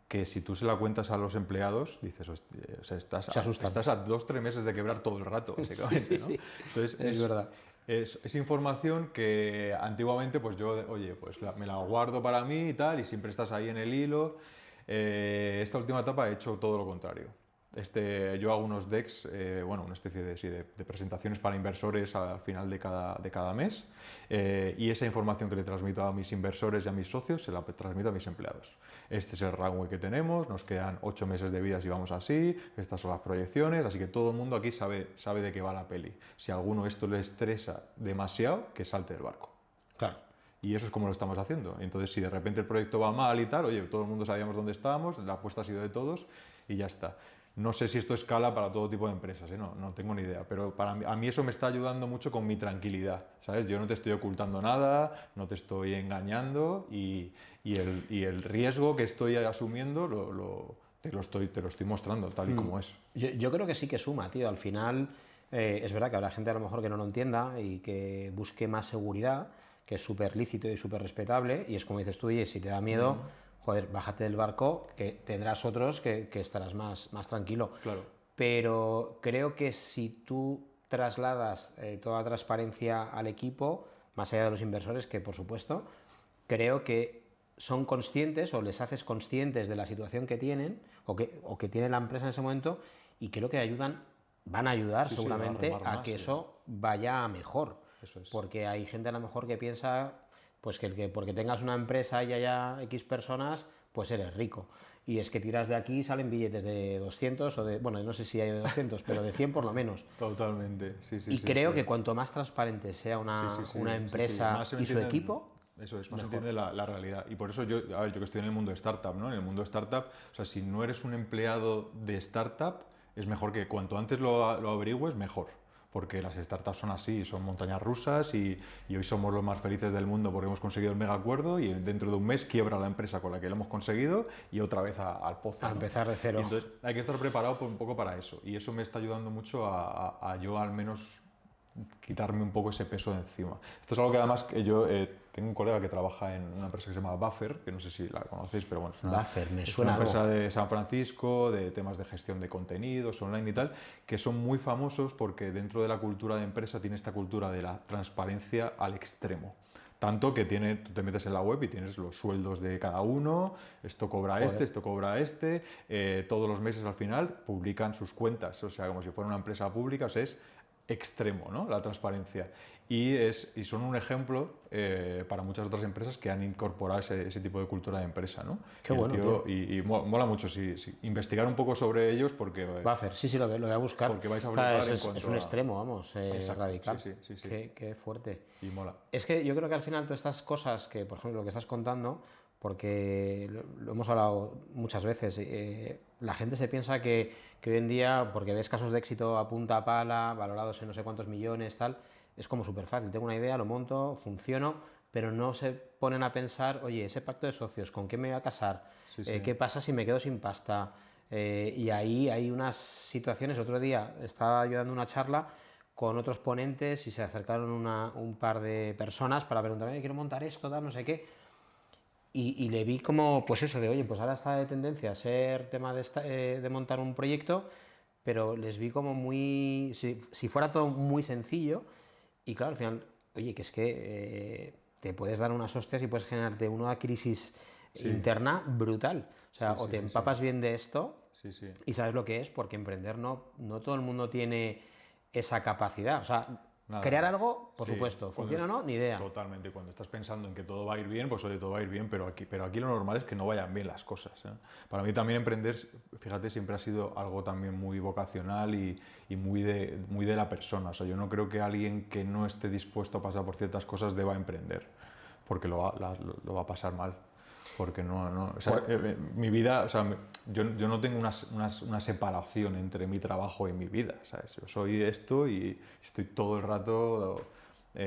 que si tú se la cuentas a los empleados, dices, o sea, estás a 2-3 meses de quebrar todo el rato, básicamente, ¿no? Entonces, es verdad. Es información que antiguamente, pues yo, oye, pues me la guardo para mí y tal, y siempre estás ahí en el hilo. Esta última etapa he hecho todo lo contrario. Yo hago unos decks, bueno, una especie de presentaciones para inversores al final de cada mes, y esa información que le transmito a mis inversores y a mis socios se la transmito a mis empleados. Este es el runway que tenemos, nos quedan 8 meses de vida si vamos así, estas son las proyecciones, así que todo el mundo aquí sabe de qué va la peli. Si a alguno esto le estresa demasiado, que salte del barco. Claro. Y eso es como lo estamos haciendo. Entonces, si de repente el proyecto va mal y tal, oye, todo el mundo sabíamos dónde estábamos, la apuesta ha sido de todos y ya está. No sé si esto escala para todo tipo de empresas, ¿eh? No tengo ni idea, pero a mí eso me está ayudando mucho con mi tranquilidad, ¿sabes? Yo no te estoy ocultando nada, no te estoy engañando y el riesgo que estoy asumiendo te lo estoy mostrando tal y como es. Yo creo que sí que suma, tío. Al final, es verdad que habrá gente a lo mejor que no lo entienda y que busque más seguridad, que es súper lícito y súper respetable, y es como dices tú, y si te da miedo, joder, bájate del barco, que tendrás otros que estarás más tranquilo. Claro. Pero creo que si tú trasladas toda transparencia al equipo, más allá de los inversores, que por supuesto, creo que son conscientes o les haces conscientes de la situación que tienen o que tiene la empresa en ese momento, y creo que van a ayudar seguramente a que eso vaya mejor. Eso es. Porque hay gente a lo mejor que piensa pues que porque tengas una empresa y haya X personas, pues eres rico. Y es que tiras de aquí y salen billetes de 200 o de, bueno, no sé si hay de 200, pero de 100 por lo menos. Totalmente, sí. Y creo que cuanto más transparente sea una empresa y su equipo... Eso es, más entiende la realidad. Y por eso yo que estoy en el mundo de startup, ¿no? En el mundo de startup, o sea, si no eres un empleado de startup, es mejor que cuanto antes lo averigües, mejor. Porque las startups son así, son montañas rusas y hoy somos los más felices del mundo porque hemos conseguido el mega acuerdo y dentro de un mes quiebra la empresa con la que lo hemos conseguido y otra vez al pozo. A empezar de cero. Y entonces hay que estar preparado un poco para eso y eso me está ayudando mucho a yo al menos quitarme un poco ese peso de encima. Esto es algo que además yo tengo un colega que trabaja en una empresa que se llama Buffer, que no sé si la conocéis, pero bueno, es una empresa de San Francisco, de temas de gestión de contenidos online y tal, que son muy famosos porque dentro de la cultura de empresa tiene esta cultura de la transparencia al extremo. Tanto que tú te metes en la web y tienes los sueldos de cada uno, esto cobra esto cobra todos los meses al final publican sus cuentas, o sea, como si fuera una empresa pública, o sea, es extremo, ¿no? La transparencia. Y son un ejemplo para muchas otras empresas que han incorporado ese tipo de cultura de empresa, ¿no? Qué Y el bueno, tío, tío. y mola mucho investigar un poco sobre ellos porque, Va a hacer, sí, sí, lo voy a buscar. porque vais a O sea, flipar en es cuanto un a... extremo, vamos, Exacto, sí, radical. sí, sí, sí. Qué fuerte. Y mola. Es que yo creo que al final todas estas cosas que, por ejemplo, lo que estás contando, porque lo hemos hablado muchas veces, la gente se piensa que hoy en día, porque ves casos de éxito a punta pala, valorados en no sé cuántos millones, tal, es como súper fácil. Tengo una idea, lo monto, funciono, pero no se ponen a pensar, oye, ese pacto de socios, ¿con qué me voy a casar? Sí, sí. ¿Qué pasa si me quedo sin pasta? Y ahí hay unas situaciones. Otro día estaba yo dando una charla con otros ponentes y se acercaron un par de personas para preguntarme, quiero montar esto, tal, no sé qué. Y le vi como, pues eso, de oye, pues ahora está de tendencia a ser tema de montar un proyecto, pero les vi como muy, si fuera todo muy sencillo, y claro, al final, oye, que es que te puedes dar unas hostias y puedes generarte una crisis Sí, interna brutal. O sea, sí, o sí, te sí, sí. empapas bien de esto Sí, sí. y sabes lo que es, porque emprender no todo el mundo tiene esa capacidad. O sea, Nada, crear nada. algo, por Sí, supuesto, funciona o no, ni idea. totalmente. Cuando estás pensando en que todo va a ir bien, pues oye, todo va a ir bien, pero aquí lo normal es que no vayan bien las cosas, ¿eh? Para mí también emprender, fíjate, siempre ha sido algo también muy vocacional y muy de la persona. O sea, yo no creo que alguien que no esté dispuesto a pasar por ciertas cosas deba emprender, porque lo va a pasar mal. Porque o sea, Pues, mi vida, o sea, yo no tengo una separación entre mi trabajo y mi vida, ¿sabes? Yo soy esto y estoy todo el rato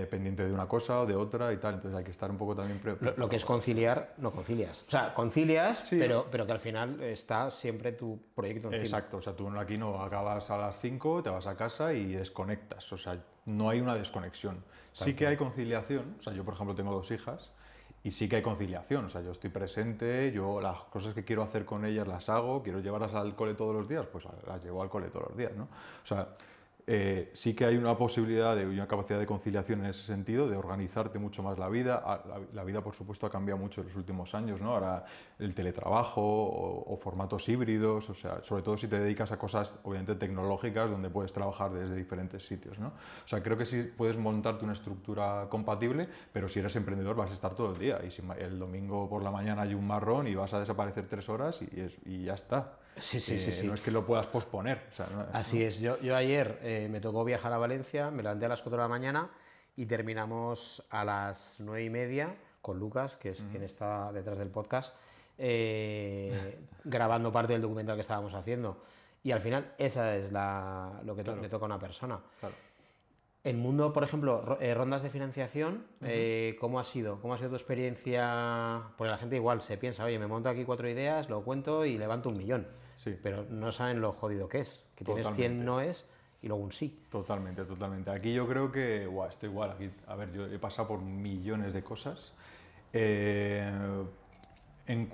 pendiente de una cosa o de otra y tal, entonces hay que estar un poco también lo que preparado es para eso. conciliar, no concilias. O sea, concilias, Sí, pero que al final está siempre tu proyecto encima. exacto, o sea, tú aquí no acabas a las 5, te vas a casa y desconectas, o sea, no hay una desconexión. Tal Sí que cual. hay conciliación, o sea, yo por ejemplo tengo 2 hijas y sí que hay conciliación, o sea, yo estoy presente, yo las cosas que quiero hacer con ellas las hago, quiero llevarlas al cole todos los días, pues las llevo al cole todos los días, ¿no? O sea, sí que hay una posibilidad de una capacidad de conciliación en ese sentido, de organizarte mucho más la vida. La vida, por supuesto, ha cambiado mucho en los últimos años, ¿no? Ahora el teletrabajo o formatos híbridos, o sea, sobre todo si te dedicas a cosas, obviamente, tecnológicas, donde puedes trabajar desde diferentes sitios, ¿no? O sea, creo que sí puedes montarte una estructura compatible, pero si eres emprendedor vas a estar todo el día. Y si el domingo por la mañana hay un marrón y vas a desaparecer 3 horas y ya está. Sí, sí, sí, No sí. es que lo puedas posponer, o sea, Así es. Yo ayer me tocó viajar a Valencia, me levanté a las 4 de la mañana y terminamos a las 9:30 con Lucas, que es quien está detrás del podcast, grabando parte del documental que estábamos haciendo. Y al final esa es lo que le claro, toca a una persona. claro. El mundo, por ejemplo, rondas de financiación, ¿cómo ha sido? ¿Cómo ha sido tu experiencia? Porque la gente igual se piensa, oye, me monto aquí 4 ideas, lo cuento y levanto 1 millón. Sí, Pero no saben lo jodido que es. Que tienes 100 totalmente. noes y luego un sí. Totalmente, totalmente. Aquí yo creo que, estoy igual. Aquí, a ver, yo he pasado por millones de cosas. Eh, en-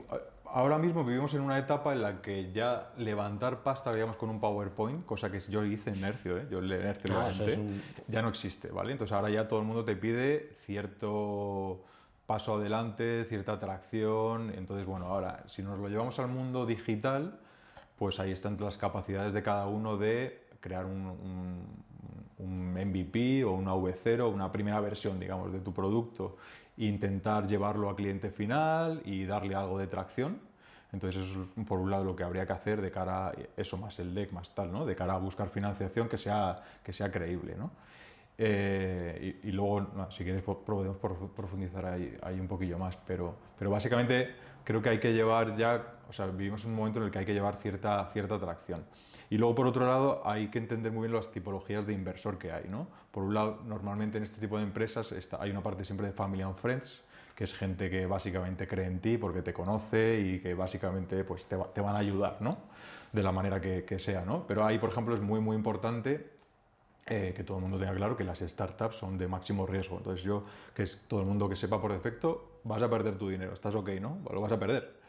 Ahora mismo vivimos en una etapa en la que ya levantar pasta, digamos, con un PowerPoint, cosa que yo hice en Nercio, ¿eh? Yo en Nercio Eso es levanté, un... ya no existe, ¿vale? Entonces ahora ya todo el mundo te pide cierto paso adelante, cierta atracción. Entonces, bueno, ahora, si nos lo llevamos al mundo digital, pues ahí están las capacidades de cada uno de crear un MVP o una V0, una primera versión, digamos, de tu producto, e intentar llevarlo a cliente final y darle algo de tracción. Entonces eso es por un lado lo que habría que hacer de cara a eso, más el deck, más tal, ¿no? De cara a buscar financiación que sea creíble, ¿no? Y luego, no, si quieres, podemos profundizar ahí un poquillo más, pero básicamente creo que hay que llevar ya, o sea, vivimos en un momento en el que hay que llevar cierta atracción. Y luego, por otro lado, hay que entender muy bien las tipologías de inversor que hay, ¿no? Por un lado, normalmente en este tipo de empresas hay una parte siempre de family and friends, que es gente que básicamente cree en ti porque te conoce y que básicamente pues, te van a ayudar, ¿no? De la manera que sea, ¿no? Pero ahí, por ejemplo, es muy, muy importante que todo el mundo tenga claro que las startups son de máximo riesgo. Entonces que es todo el mundo que sepa por defecto, vas a perder tu dinero, estás ok, ¿no? Lo vas a perder.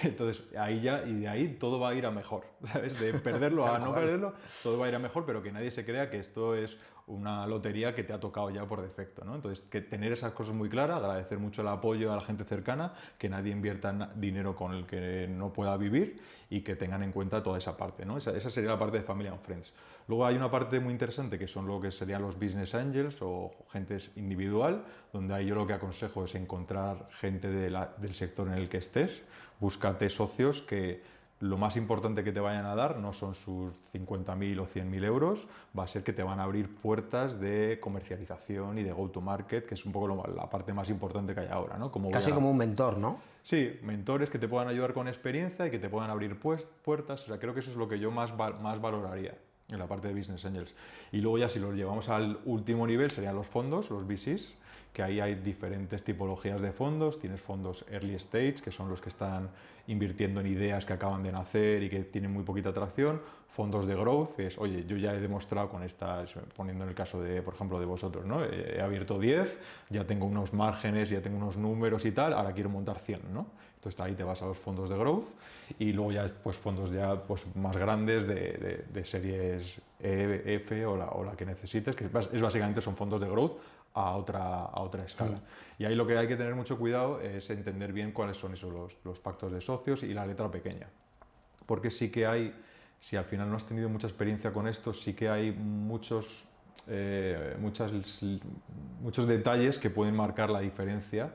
Entonces ahí ya, y de ahí todo va a ir a mejor, ¿sabes? De perderlo a Tal no cual. perderlo, todo va a ir a mejor, pero que nadie se crea que esto es una lotería que te ha tocado ya por defecto, ¿no? Entonces, que tener esas cosas muy claras, agradecer mucho el apoyo a la gente cercana, que nadie invierta dinero con el que no pueda vivir y que tengan en cuenta toda esa parte, ¿no? Esa sería la parte de Family and Friends. Luego hay una parte muy interesante que son lo que serían los business angels o gente individual, donde ahí yo lo que aconsejo es encontrar gente del sector en el que estés, búscate socios que lo más importante que te vayan a dar no son sus 50.000 o 100.000 euros, va a ser que te van a abrir puertas de comercialización y de go-to-market, que es un poco la parte más importante que hay ahora, ¿no? Casi como un mentor, ¿no? Sí, mentores que te puedan ayudar con experiencia y que te puedan abrir puertas. O sea, creo que eso es lo que yo más valoraría en la parte de Business Angels. Y luego ya si lo llevamos al último nivel serían los fondos, los VCs, que ahí hay diferentes tipologías de fondos. Tienes fondos early stage, que son los que están invirtiendo en ideas que acaban de nacer y que tienen muy poquita atracción. Fondos de growth, que es, oye, yo ya he demostrado con estas, poniendo en el caso de, por ejemplo, de vosotros, ¿no? He abierto 10, ya tengo unos márgenes, ya tengo unos números y tal, ahora quiero montar 100, ¿no? Entonces ahí te vas a los fondos de growth y luego ya pues fondos ya pues más grandes de series F o la que necesites, que es básicamente son fondos de growth a otra escala. Y ahí lo que hay que tener mucho cuidado es entender bien cuáles son esos los pactos de socios y la letra pequeña. Porque sí que hay, si al final no has tenido mucha experiencia con esto, sí que hay muchos detalles que pueden marcar la diferencia,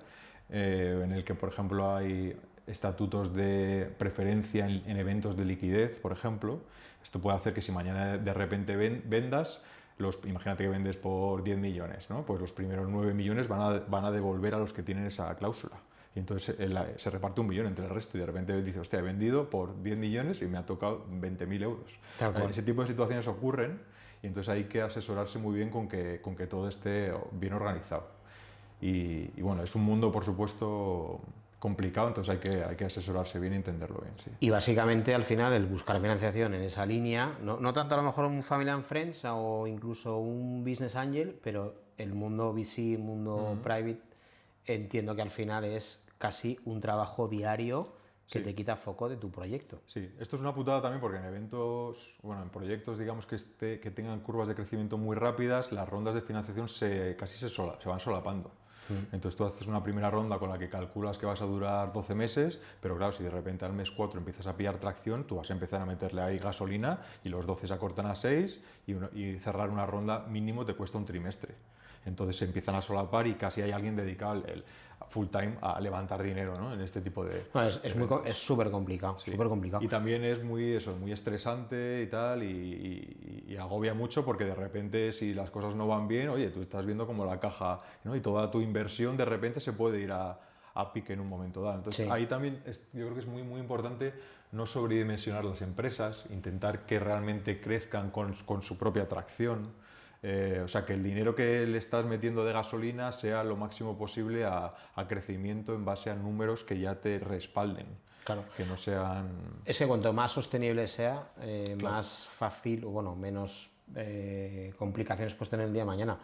en el que, por ejemplo, hay estatutos de preferencia en eventos de liquidez, por ejemplo. Esto puede hacer que si mañana de repente vendas, imagínate que vendes por 10 millones, ¿no? Pues los primeros 9 millones van a devolver a los que tienen esa cláusula. Y entonces se reparte 1 millón entre el resto y de repente dice, hostia, he vendido por 10 millones y me ha tocado 20.000 euros. Ese tipo de situaciones ocurren y entonces hay que asesorarse muy bien con que todo esté bien organizado. Y bueno, es un mundo, por supuesto, complicado, entonces hay que asesorarse bien y entenderlo bien. Sí. Y básicamente al final el buscar financiación en esa línea, no tanto a lo mejor un Family and Friends o incluso un Business Angel, pero el mundo VC, mundo private, entiendo que al final es casi un trabajo diario que te quita foco de tu proyecto. Sí, esto es una putada también porque en eventos, bueno, en proyectos digamos que tengan curvas de crecimiento muy rápidas, las rondas de financiación casi se van solapando. Entonces tú haces una primera ronda con la que calculas que vas a durar 12 meses, pero claro, si de repente al mes 4 empiezas a pillar tracción, tú vas a empezar a meterle ahí gasolina y los 12 se acortan a 6 y cerrar una ronda mínimo te cuesta un trimestre. Entonces se empiezan a solapar y casi hay alguien dedicado full time a levantar dinero, ¿no? En este tipo de... No, es súper complicado, Sí. súper complicado. Y también es muy estresante y tal, y agobia mucho porque de repente si las cosas no van bien, oye, tú estás viendo como la caja, ¿no? Y toda tu inversión de repente se puede ir a pique en un momento dado. Entonces ahí también yo creo que es muy, muy importante no sobredimensionar las empresas, intentar que realmente crezcan con su propia tracción. O sea, que el dinero que le estás metiendo de gasolina sea lo máximo posible a crecimiento en base a números que ya te respalden. Claro. Que no sean... Es que cuanto más sostenible sea, más fácil o bueno, menos complicaciones puedes tener el día de mañana.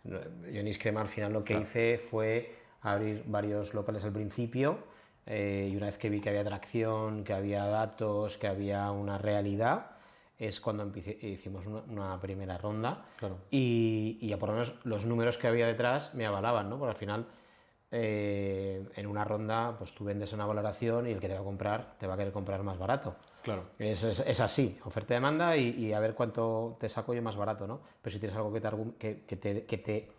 Yo en Iscrema al final lo que hice fue abrir varios locales al principio y una vez que vi que había tracción, que había datos, que había una realidad, es cuando hicimos una primera ronda y ya por lo menos los números que había detrás me avalaban, ¿no? Porque al final en una ronda pues tú vendes una valoración y el que te va a comprar te va a querer comprar más barato. Claro. Es así, oferta y demanda y a ver cuánto te saco yo más barato, ¿no? Pero si tienes algo que te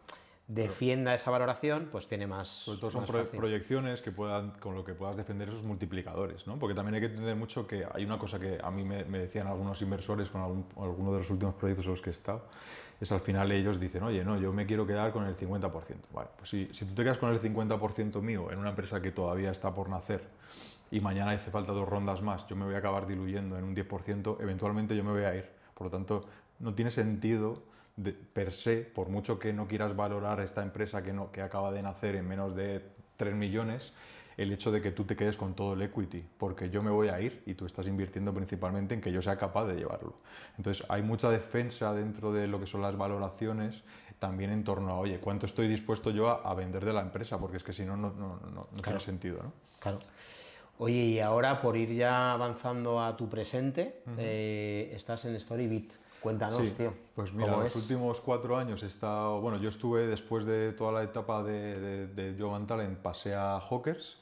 defienda esa valoración, pues tiene más. Sobre todo son proyecciones con lo que puedas defender esos multiplicadores, ¿no? Porque también hay que entender mucho que hay una cosa que a mí me decían algunos inversores con alguno de los últimos proyectos en los que he estado, es al final ellos dicen, oye, no, yo me quiero quedar con el 50%. Vale, pues si tú te quedas con el 50% mío en una empresa que todavía está por nacer y mañana hace falta 2 rondas más, yo me voy a acabar diluyendo en un 10%, eventualmente yo me voy a ir. Por lo tanto, no tiene sentido per se, por mucho que no quieras valorar esta empresa que acaba de nacer en menos de 3 millones, el hecho de que tú te quedes con todo el equity, porque yo me voy a ir y tú estás invirtiendo principalmente en que yo sea capaz de llevarlo. Entonces hay mucha defensa dentro de lo que son las valoraciones, también en torno a, oye, ¿cuánto estoy dispuesto yo a vender de la empresa? Porque es que si no, no tiene sentido, ¿no? Claro. Oye, y ahora por ir ya avanzando a tu presente, estás en Storybit. Cuéntanos, sí, tío. Pues mira, los últimos 4 años he estado... Bueno, yo estuve después de toda la etapa de Jovan Talent, pasé a Hawkers.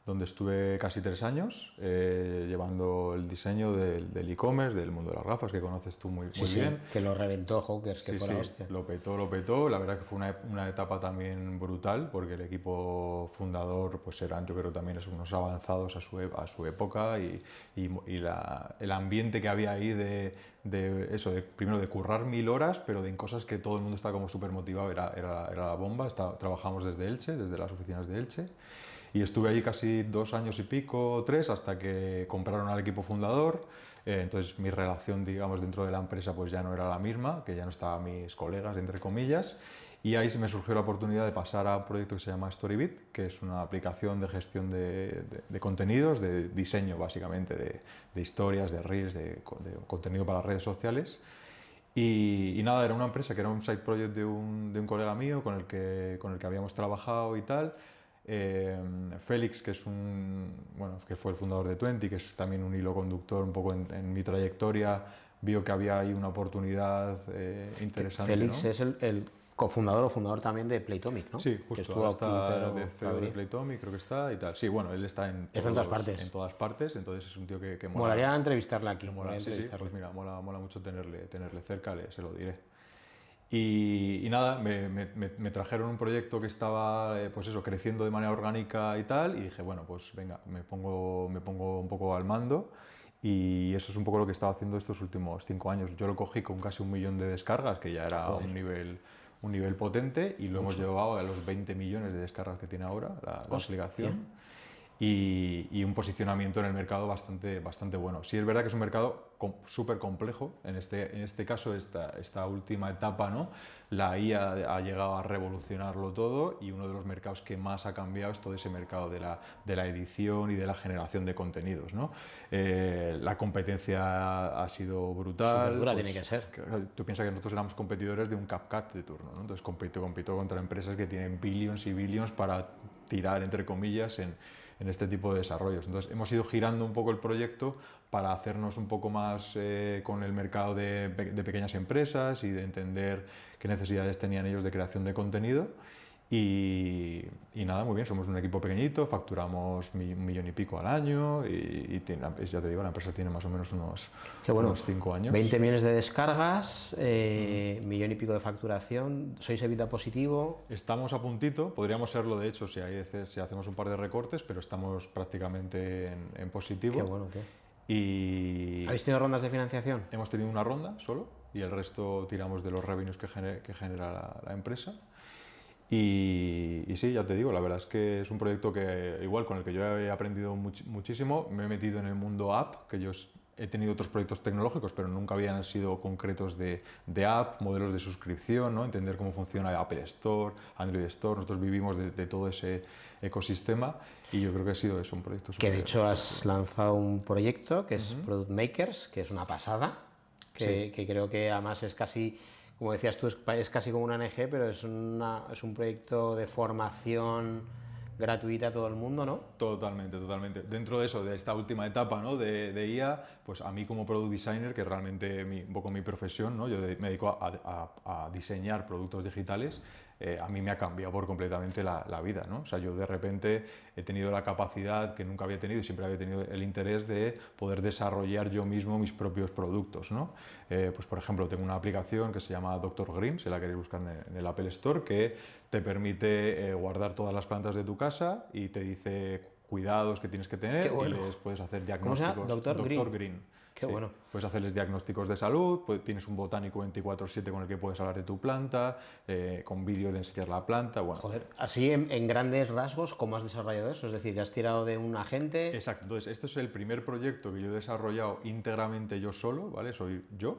donde estuve casi 3 años llevando el diseño del e-commerce, del mundo de las gafas, que conoces tú muy Sí, bien. que lo reventó Hawkers, que Sí, fue la sí, hostia. lo petó, lo petó. La verdad que fue una etapa también brutal, porque el equipo fundador pues eran, yo creo, también unos avanzados a su época el ambiente que había ahí de eso, primero de currar 1000 horas, pero de en cosas que todo el mundo está como súper motivado, era la bomba. Trabajamos desde Elche, desde las oficinas de Elche. Y estuve allí casi 2 años y pico, 3, hasta que compraron al equipo fundador. Entonces mi relación, digamos, dentro de la empresa pues ya no era la misma, que ya no estaban mis colegas, entre comillas. Y ahí se me surgió la oportunidad de pasar a un proyecto que se llama Storybit, que es una aplicación de gestión de contenidos, de diseño básicamente, de historias, de reels, de contenido para redes sociales. Y nada, era una empresa que era un side project de un colega mío con el que habíamos trabajado y tal. Félix, que bueno, que fue el fundador de Twenty, que es también un hilo conductor un poco en mi trayectoria, vio que había ahí una oportunidad interesante, Félix ¿no? es el cofundador o fundador también de Playtomic, ¿no? Sí, Que justo, estuvo ahora aquí está de Pedro CEO de Gabriel. Playtomic, creo que está y tal. Sí, bueno, él está Está en todas partes. en todas partes, entonces es un tío que mola. Molaría entrevistarle aquí. Que mola, Molaría sí, sí, entrevistarle. pues mira, mola mucho tenerle cerca, se lo diré. Y nada, me trajeron un proyecto que estaba, pues eso, creciendo de manera orgánica y tal, y dije, bueno, pues venga, me pongo un poco al mando, y eso es un poco lo que he estado haciendo estos últimos 5 años. Yo lo cogí con casi 1 millón de descargas, que ya era Joder. un nivel potente, y lo hemos llevado a los 20 millones de descargas que tiene ahora la Hostia. aplicación. Y un posicionamiento en el mercado bastante bueno. Sí es verdad que es un mercado súper complejo. En este caso, esta última etapa, ¿no? La IA ha llegado a revolucionarlo todo, y uno de los mercados que más ha cambiado es todo ese mercado de la edición y de la generación de contenidos, ¿no? La competencia ha sido brutal. Súper dura tiene que ser. Tú piensas que nosotros éramos competidores de un CapCut de turno, ¿no? Entonces compito contra empresas que tienen billions y billions para tirar, entre comillas, en este tipo de desarrollos. Entonces hemos ido girando un poco el proyecto para hacernos un poco más con el mercado de pequeñas empresas y de entender qué necesidades tenían ellos de creación de contenido. Y nada, muy bien, somos un equipo pequeñito, facturamos 1 millón y pico al año ya te digo, la empresa tiene más o menos Qué bueno. unos 5 años. 20 millones de descargas, millón y pico de facturación. ¿Sois EBITDA positivo? Estamos a puntito, podríamos serlo de hecho si hacemos un par de recortes, pero estamos prácticamente en positivo. Qué bueno, tío. Y ¿Habéis tenido rondas de financiación? hemos tenido una ronda solo, y el resto tiramos de los revenues que genera la empresa. Y sí, ya te digo, la verdad es que es un proyecto que igual con el que yo he aprendido muchísimo. Me he metido en el mundo app, que yo he tenido otros proyectos tecnológicos, pero nunca habían sido concretos de app, modelos de suscripción, ¿no? Entender cómo funciona Apple Store, Android Store. Nosotros vivimos de todo ese ecosistema, y yo creo que ha sido eso, un proyecto Que de súper- hecho has lanzado un proyecto que es Product Makers, que es una pasada, que creo que además es casi, como decías tú, es casi como una ONG, pero es un proyecto de formación gratuita a todo el mundo, ¿no? Totalmente, totalmente. Dentro de eso, de esta última etapa, ¿no? de IA, pues a mí como product designer, que es realmente un poco mi profesión, ¿no? Yo me dedico a diseñar productos digitales. A mí me ha cambiado por completamente la vida, ¿no? O sea, yo de repente he tenido la capacidad que nunca había tenido, y siempre había tenido el interés de poder desarrollar yo mismo mis propios productos, ¿no? Pues por ejemplo, tengo una aplicación que se llama Dr. Green, si la queréis buscar en el Apple Store, que te permite guardar todas las plantas de tu casa y te dice cuidados que tienes que tener. Qué bueno. Y les puedes hacer ¿Cómo se llama? diagnósticos. Dr. Green. Green. Qué bueno. Puedes hacerles diagnósticos de salud, tienes un botánico 24/7 con el que puedes hablar de tu planta, con vídeos de enseñar la planta. Bueno, Joder, así en grandes rasgos, ¿cómo has desarrollado eso? Es decir, que has tirado de un agente. exacto. Entonces, este es el primer proyecto que yo he desarrollado íntegramente yo solo, ¿vale? Soy yo.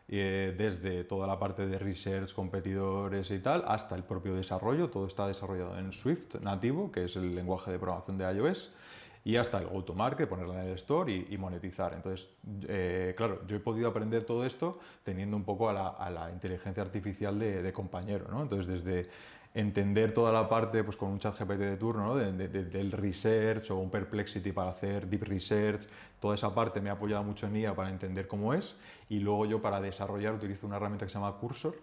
Desde toda la parte de research, competidores y tal, hasta el propio desarrollo. Todo está desarrollado en Swift nativo, que es el lenguaje de programación de iOS, y hasta el go-to-market, ponerla en el store y monetizar. Entonces, claro, yo he podido aprender todo esto teniendo un poco a la inteligencia artificial de compañero, ¿no? Entonces, desde entender toda la parte, pues con un chat GPT de turno, ¿no? Del research, o un Perplexity para hacer deep research, toda esa parte me ha apoyado mucho en IA para entender cómo es. Y luego yo, para desarrollar, utilizo una herramienta que se llama Cursor,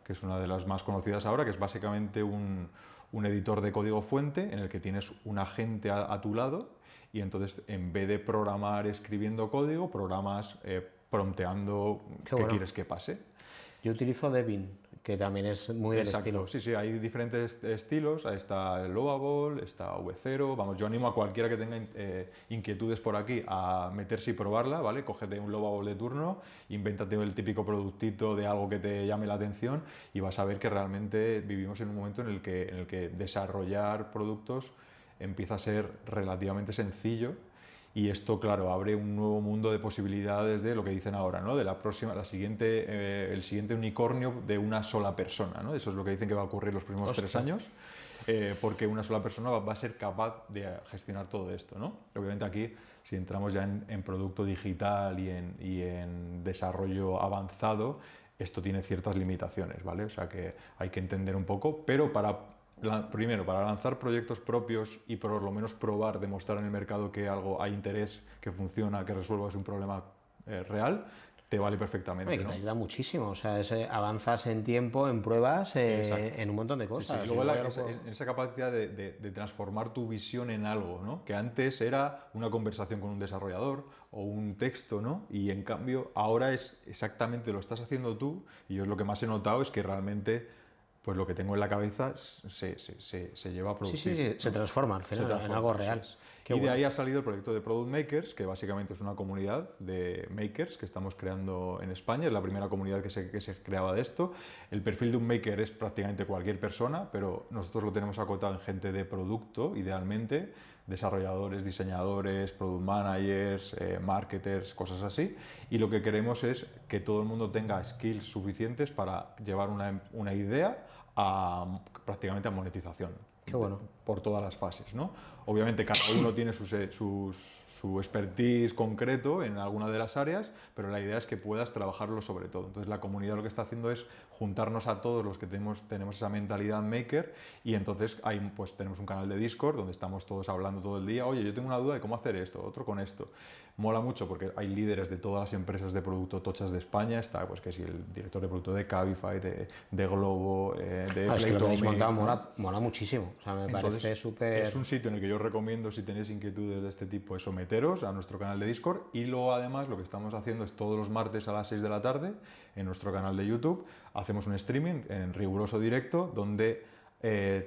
que es una de las más conocidas ahora, que es básicamente un editor de código fuente en el que tienes un agente a tu lado y entonces en vez de programar escribiendo código, programas prompteando Qué qué bueno. quieres que pase. Yo utilizo Devin, que también es muy del Exacto, estilo. sí, sí, hay diferentes estilos, ahí está el Lovable, está V0, vamos, yo animo a cualquiera que tenga inquietudes por aquí a meterse y probarla, ¿vale? Cógete un Lovable de turno, invéntate el típico productito de algo que te llame la atención y vas a ver que realmente vivimos en un momento en el que desarrollar productos empieza a ser relativamente sencillo. Y esto, claro, abre un nuevo mundo de posibilidades de lo que dicen ahora, ¿no? De el siguiente unicornio de una sola persona, ¿no? Eso es lo que dicen que va a ocurrir los próximos Hostia. 3 años, porque una sola persona va a ser capaz de gestionar todo esto, ¿no? Obviamente aquí, si entramos ya en producto digital y en desarrollo avanzado, esto tiene ciertas limitaciones, ¿vale? O sea que hay que entender un poco, pero primero, para lanzar proyectos propios y por lo menos probar, demostrar en el mercado que algo hay interés, que funciona, que resuelvas un problema real, te vale perfectamente, Oye, que te ¿no? ayuda muchísimo. O sea, avanzas en tiempo, en pruebas, Exacto. en un montón de Sí, sí. Y cosas. Y luego luego ya lo puedo. esa capacidad de transformar tu visión en algo, ¿no? Que antes era una conversación con un desarrollador o un texto, ¿no? Y en cambio ahora es exactamente lo estás haciendo tú y yo lo que más he notado es que realmente pues lo que tengo en la cabeza se lleva a Sí, sí, producir, sí, se ¿no? transforma al Se final en transforma, algo eso real. es. Qué Y de bueno. ahí ha salido el proyecto de Product Makers, que básicamente es una comunidad de makers que estamos creando en España. Es la primera comunidad que se creaba de esto. El perfil de un maker es prácticamente cualquier persona, pero nosotros lo tenemos acotado en gente de producto, idealmente, desarrolladores, diseñadores, product managers, marketers, cosas así. Y lo que queremos es que todo el mundo tenga skills suficientes para llevar una idea prácticamente a monetización Qué bueno. por todas las fases, ¿no? Obviamente cada uno tiene su expertise concreto en alguna de las áreas, pero la idea es que puedas trabajarlo sobre todo. Entonces la comunidad lo que está haciendo es juntarnos a todos los que tenemos esa mentalidad maker y entonces pues tenemos un canal de Discord donde estamos todos hablando todo el día, oye, yo tengo una duda de cómo hacer esto, otro con esto. Mola mucho porque hay líderes de todas las empresas de producto tochas de España, está pues que si el director de producto de Cabify, de Globo, de Es que lo que habéis Playtomic, montado ¿no? mola muchísimo. O sea, me Entonces, parece súper. es un sitio en el que yo recomiendo, si tenéis inquietudes de este tipo, es someteros a nuestro canal de Discord. Y luego, además, lo que estamos haciendo es todos los martes a las 6 de la tarde en nuestro canal de YouTube. Hacemos un streaming en riguroso directo donde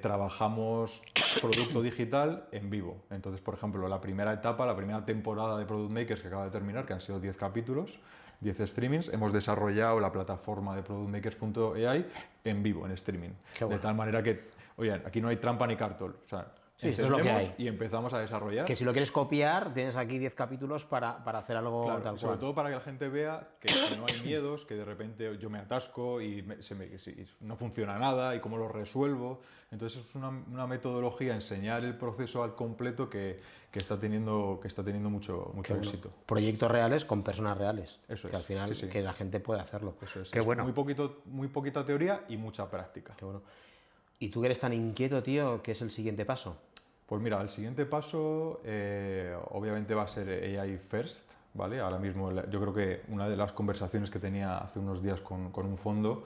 trabajamos producto digital en vivo. Entonces, por ejemplo, la primera etapa, la primera temporada de Product Makers que acaba de terminar, que han sido 10 capítulos, 10 streamings, hemos desarrollado la plataforma de productmakers.ai en vivo, en streaming. Qué bueno. De tal manera que, oye, aquí no hay trampa ni cartón. O sea, Sí, esto es lo que encendemos hay. y empezamos a desarrollar. Que si lo quieres copiar, tienes aquí 10 capítulos para hacer algo Claro, tal y sobre cual. todo para que la gente vea que no hay miedos, que de repente yo me atasco y no funciona nada y cómo lo resuelvo. Entonces es una metodología, enseñar el proceso al completo que está teniendo mucho Qué bueno. éxito. Proyectos reales con personas reales. Eso Que al es, final sí, sí. que la gente puede hacerlo. Eso es. Qué Es bueno. muy poquita teoría y mucha práctica. Qué bueno. ¿Y tú que eres tan inquieto, tío, qué es el siguiente paso? Pues mira, el siguiente paso obviamente va a ser AI First, ¿vale? Ahora mismo yo creo que una de las conversaciones que tenía hace unos días con un fondo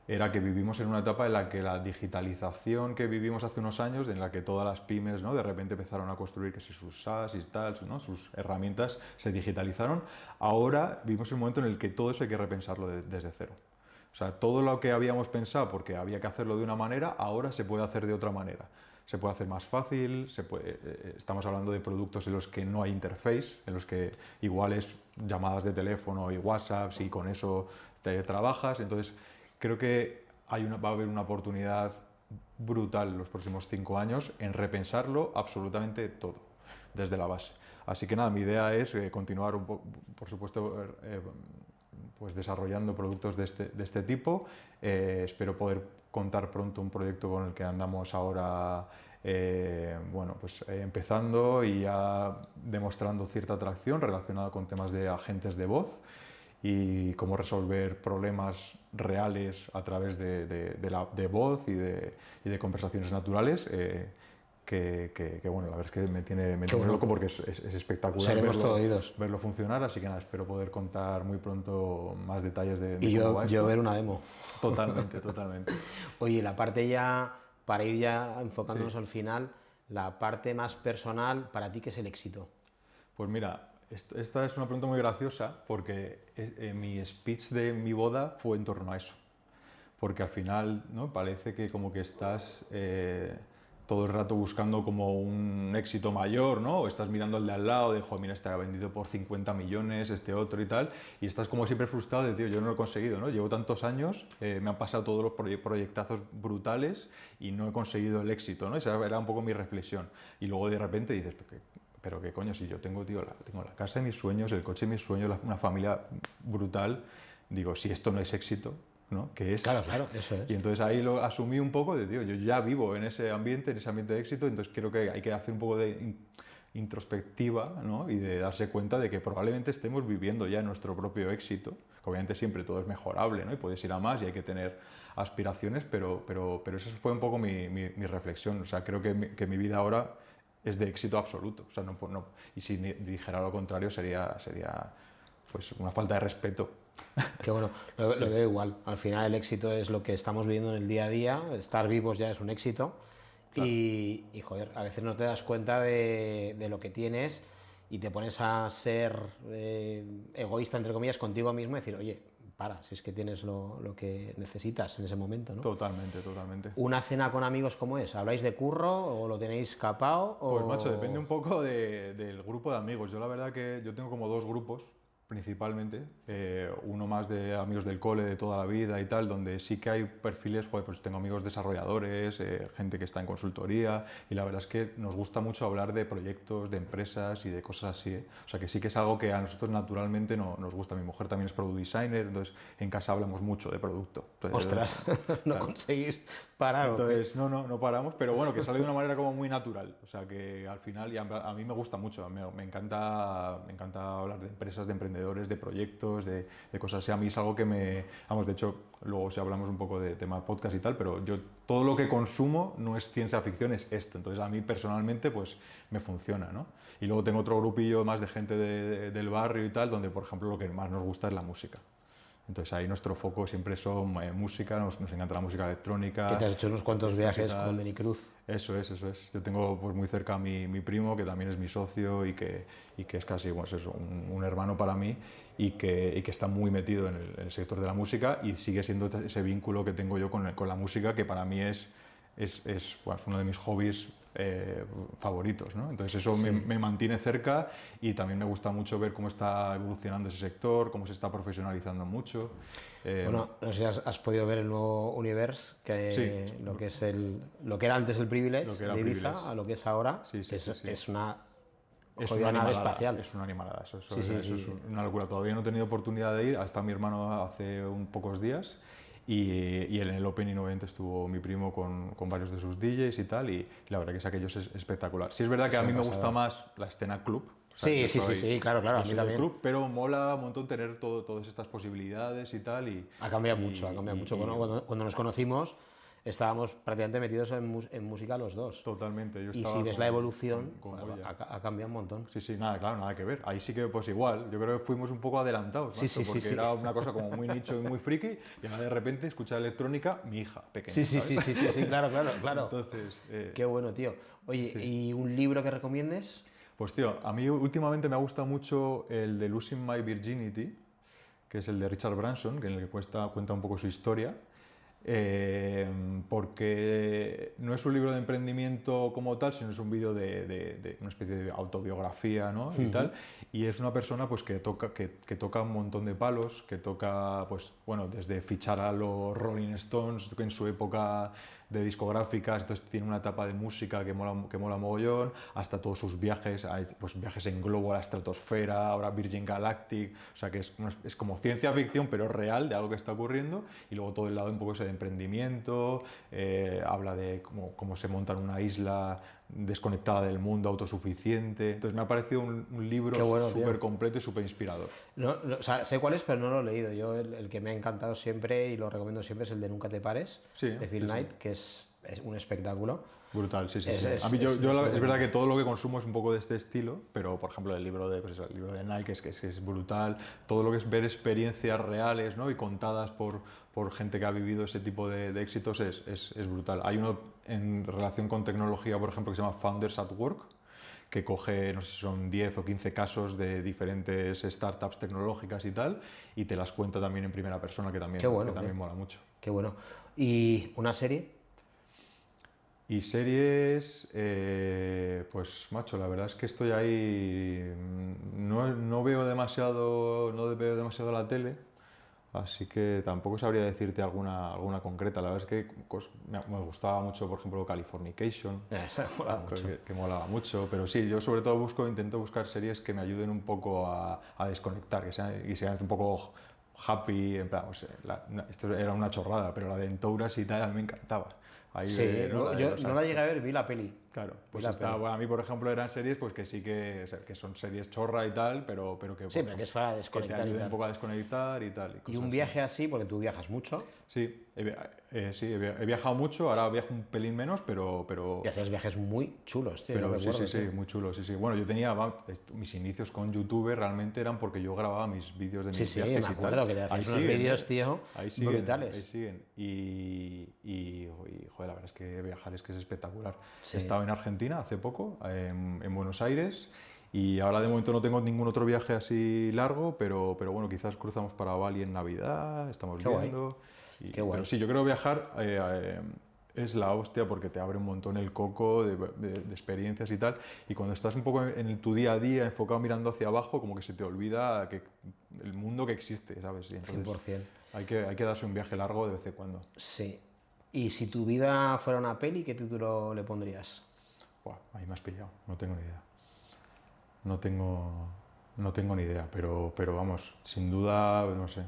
era que vivimos en una etapa en la que la digitalización que vivimos hace unos años, en la que todas las pymes, ¿no? De repente empezaron a construir que si sus SaaS y tal, ¿no? Sus herramientas se digitalizaron, ahora vivimos en un momento en el que todo eso hay que repensarlo desde cero. O sea, todo lo que habíamos pensado, porque había que hacerlo de una manera, ahora se puede hacer de otra manera. Se puede hacer más fácil, estamos hablando de productos en los que no hay interface, en los que igual es llamadas de teléfono y WhatsApp y con eso te trabajas. Entonces, creo que va a haber una oportunidad brutal en los próximos 5 años en repensarlo absolutamente todo, desde la base. Así que nada, mi idea es continuar, por supuesto, pues desarrollando productos de este tipo. Espero poder contar pronto un proyecto con el que andamos ahora empezando y ya demostrando cierta atracción relacionada con temas de agentes de voz y cómo resolver problemas reales a través de voz y de conversaciones naturales. bueno, la verdad es que me tiene bueno. loco porque es espectacular Seremos todo oídos. verlo funcionar, así que nada, espero poder contar muy pronto más detalles de Y cómo va esto. yo ver una demo. Totalmente, totalmente. Oye, la parte ya, para ir ya enfocándonos Sí. al final, la parte más personal, para ti, ¿qué es el éxito? Pues mira, esta es una pregunta muy graciosa porque mi speech de mi boda fue en torno a eso. Porque al final, ¿no? Parece que como que estás todo el rato buscando como un éxito mayor, ¿no? O estás mirando al de al lado, de, jo, mira, este ha vendido por 50 millones, este otro y tal, y estás como siempre frustrado de, tío, yo no lo he conseguido, ¿no? Llevo tantos años, me han pasado todos los proyectazos brutales y no he conseguido el éxito, ¿no? Esa era un poco mi reflexión. Y luego de repente dices, pero qué coño, si yo tengo, tío, tengo la casa de mis sueños, el coche de mis sueños, una familia brutal, digo, si esto no es éxito, ¿no? ¿Qué es? Claro, eso es. Y entonces ahí lo asumí un poco de, tío, yo ya vivo en ese ambiente de éxito, entonces creo que hay que hacer un poco de introspectiva, ¿no? Y de darse cuenta de que probablemente estemos viviendo ya nuestro propio éxito, que obviamente siempre todo es mejorable, ¿no? Y puedes ir a más y hay que tener aspiraciones, pero esa fue un poco mi reflexión. O sea, creo que mi vida ahora es de éxito absoluto. O sea, y si dijera lo contrario sería pues una falta de respeto. Que bueno, lo veo igual. Al final el éxito es lo que estamos viviendo en el día a día. Estar vivos ya es un éxito. Claro. Y joder, a veces no te das cuenta de lo que tienes y te pones a ser egoísta, entre comillas, contigo mismo y decir, oye, para, si es que tienes lo que necesitas en ese momento, ¿no? Totalmente, totalmente. ¿Una cena con amigos cómo es? ¿Habláis de curro o lo tenéis capao? Pues macho, depende un poco del grupo de amigos. Yo la verdad que yo tengo como dos grupos principalmente, uno más de amigos del cole de toda la vida y tal, donde sí que hay perfiles, joder, pues tengo amigos desarrolladores, gente que está en consultoría y la verdad es que nos gusta mucho hablar de proyectos, de empresas y de cosas así, ¿eh? O sea que sí que es algo que a nosotros naturalmente nos gusta. Mi mujer también es product designer, entonces en casa hablamos mucho de producto. Entonces, Ostras, no claro. conseguís parar. Entonces, no paramos, pero bueno, que sale de una manera como muy natural. O sea, que al final, y a mí me gusta mucho, me encanta hablar de empresas, de emprendedores, de proyectos, de cosas así. A mí es algo que vamos, de hecho, luego si hablamos un poco de tema podcast y tal, pero yo todo lo que consumo no es ciencia ficción, es esto. Entonces, a mí personalmente, pues me funciona, ¿no? Y luego tengo otro grupillo más de gente del barrio y tal, donde, por ejemplo, lo que más nos gusta es la música. Entonces ahí nuestro foco siempre son música, nos encanta la música electrónica. Que te has hecho unos cuantos viajes con Deni Cruz. Eso es. Yo tengo pues muy cerca a mi primo, que también es mi socio y que es casi pues eso, un hermano para mí y que está muy metido en el sector de la música y sigue siendo ese vínculo que tengo yo con la música, que para mí es uno de mis hobbies favoritos, ¿no? Entonces eso Sí. me mantiene cerca y también me gusta mucho ver cómo está evolucionando ese sector, cómo se está profesionalizando mucho. Bueno, no sé si has podido ver el nuevo Universe, que Sí. lo que es lo que era antes el Privilege Lo que era de Ibiza Privilege. a lo que es ahora, Sí, que sí. es una Es jodida una nave animalada, espacial. es una animalada, eso Sí, es una locura. Todavía no he tenido oportunidad de ir, ha estado mi hermano hace pocos días y en el Opening obviamente estuvo mi primo con varios de sus DJs y tal, y la verdad que es aquello es espectacular. Sí es verdad que a mí me gusta más la escena club. O sea, Sí, claro, a mí soy del también. club, pero mola un montón tener todas estas posibilidades y tal. Ha cambiado mucho. Cuando nos conocimos estábamos prácticamente metidos en música los dos. Totalmente. Yo Y estaba si ves la evolución, con Goya. ha cambiado un montón. Sí, nada, claro, nada que ver. Ahí sí que pues igual, yo creo que fuimos un poco adelantados, macho, porque era una cosa como muy nicho y muy friki, y ahora de repente escuchar electrónica, mi hija pequeña. Sí, claro. Entonces, Qué bueno, tío. Oye, sí. ¿y un libro que recomiendes? Pues tío, a mí últimamente me ha gustado mucho el de Losing My Virginity, que es el de Richard Branson, que en el que cuenta un poco su historia. Porque no es un libro de emprendimiento como tal, sino es un vídeo de una especie de autobiografía, ¿no? Y tal, y es una persona pues que toca un montón de palos, que toca pues bueno, desde fichar a los Rolling Stones en su época de discográficas, entonces tiene una etapa de música que mola mogollón, hasta todos sus viajes, pues viajes en globo a la estratosfera, ahora Virgin Galactic, o sea que es como ciencia ficción pero real de algo que está ocurriendo, y luego todo el lado un poco ese de emprendimiento, habla de cómo se monta en una isla desconectada del mundo, autosuficiente. Entonces me ha parecido un libro bueno, súper completo y súper inspirador. O sea, sé cuál es, pero no lo he leído. Yo el que me ha encantado siempre y lo recomiendo siempre es el de Nunca te pares, Sí, de Phil sí, Knight, sí. que es es un espectáculo. Brutal, sí, sí, Es- sí. es- A mí es- es verdad que todo lo que consumo es un poco de este estilo, pero por ejemplo el libro de, pues eso, el libro de Nike es brutal, todo lo que es ver experiencias reales, ¿no? Y contadas por gente que ha vivido ese tipo de éxitos es brutal. Hay uno en relación con tecnología, por ejemplo, que se llama Founders at Work, que coge, no sé si son 10 o 15 casos de diferentes startups tecnológicas y tal, y te las cuenta también en primera persona, Qué bueno, que también tío. mola mucho. Qué bueno. ¿Y una serie? Y series, pues macho, la verdad es que estoy ahí, no veo demasiado la tele, así que tampoco sabría decirte alguna concreta. La verdad es que me gustaba mucho, por ejemplo, Californication, Esa me mola creo mucho. que molaba mucho, pero sí, yo sobre todo intento buscar series que me ayuden un poco a desconectar, y sean un poco happy, en plan, o sea, esto era una chorrada, pero la de Entouras y tal a mí me encantaba. Ahí, Sí, ¿no? La de yo los no la llegué a ver, vi la peli. Claro, Vi pues la peli. bueno, a mí por ejemplo eran series pues que sí o sea, que son series chorra y tal, pero que, Sí, por pero que ejemplo, es para que te desconectar y ayuden un tal. poco a desconectar y tal, y Y cosas un así. viaje así, porque tú viajas mucho Sí, he viajado mucho, ahora viajo un pelín menos, y haces viajes muy chulos, tío, yo pero sí, sí, recuerdo, sí, tío. muy chulo, sí, sí. Bueno, yo tenía, mis inicios con YouTube realmente eran porque yo grababa mis vídeos de Sí, mis sí, me viajes y tal. acuerdo que te Ahí hacías unos siguen, vídeos, tío, ahí brutales. siguen. Joder, la verdad es que viajar es que es espectacular. He Sí, estado en Argentina hace poco, en Buenos Aires, y ahora de momento no tengo ningún otro viaje así largo, pero bueno, quizás cruzamos para Bali en Navidad, estamos qué guay, viendo. qué Pero guay. sí, yo creo que viajar es la hostia porque te abre un montón el coco de experiencias y tal. Y cuando estás un poco en tu día a día, enfocado mirando hacia abajo, como que se te olvida el mundo que existe, ¿sabes? Y entonces 100%. hay que darse un viaje largo de vez en cuando. Sí. Y si tu vida fuera una peli, ¿qué título le pondrías? Buah, ahí me has pillado, no tengo ni idea. No tengo, no tengo ni idea, pero vamos, sin duda, no sé,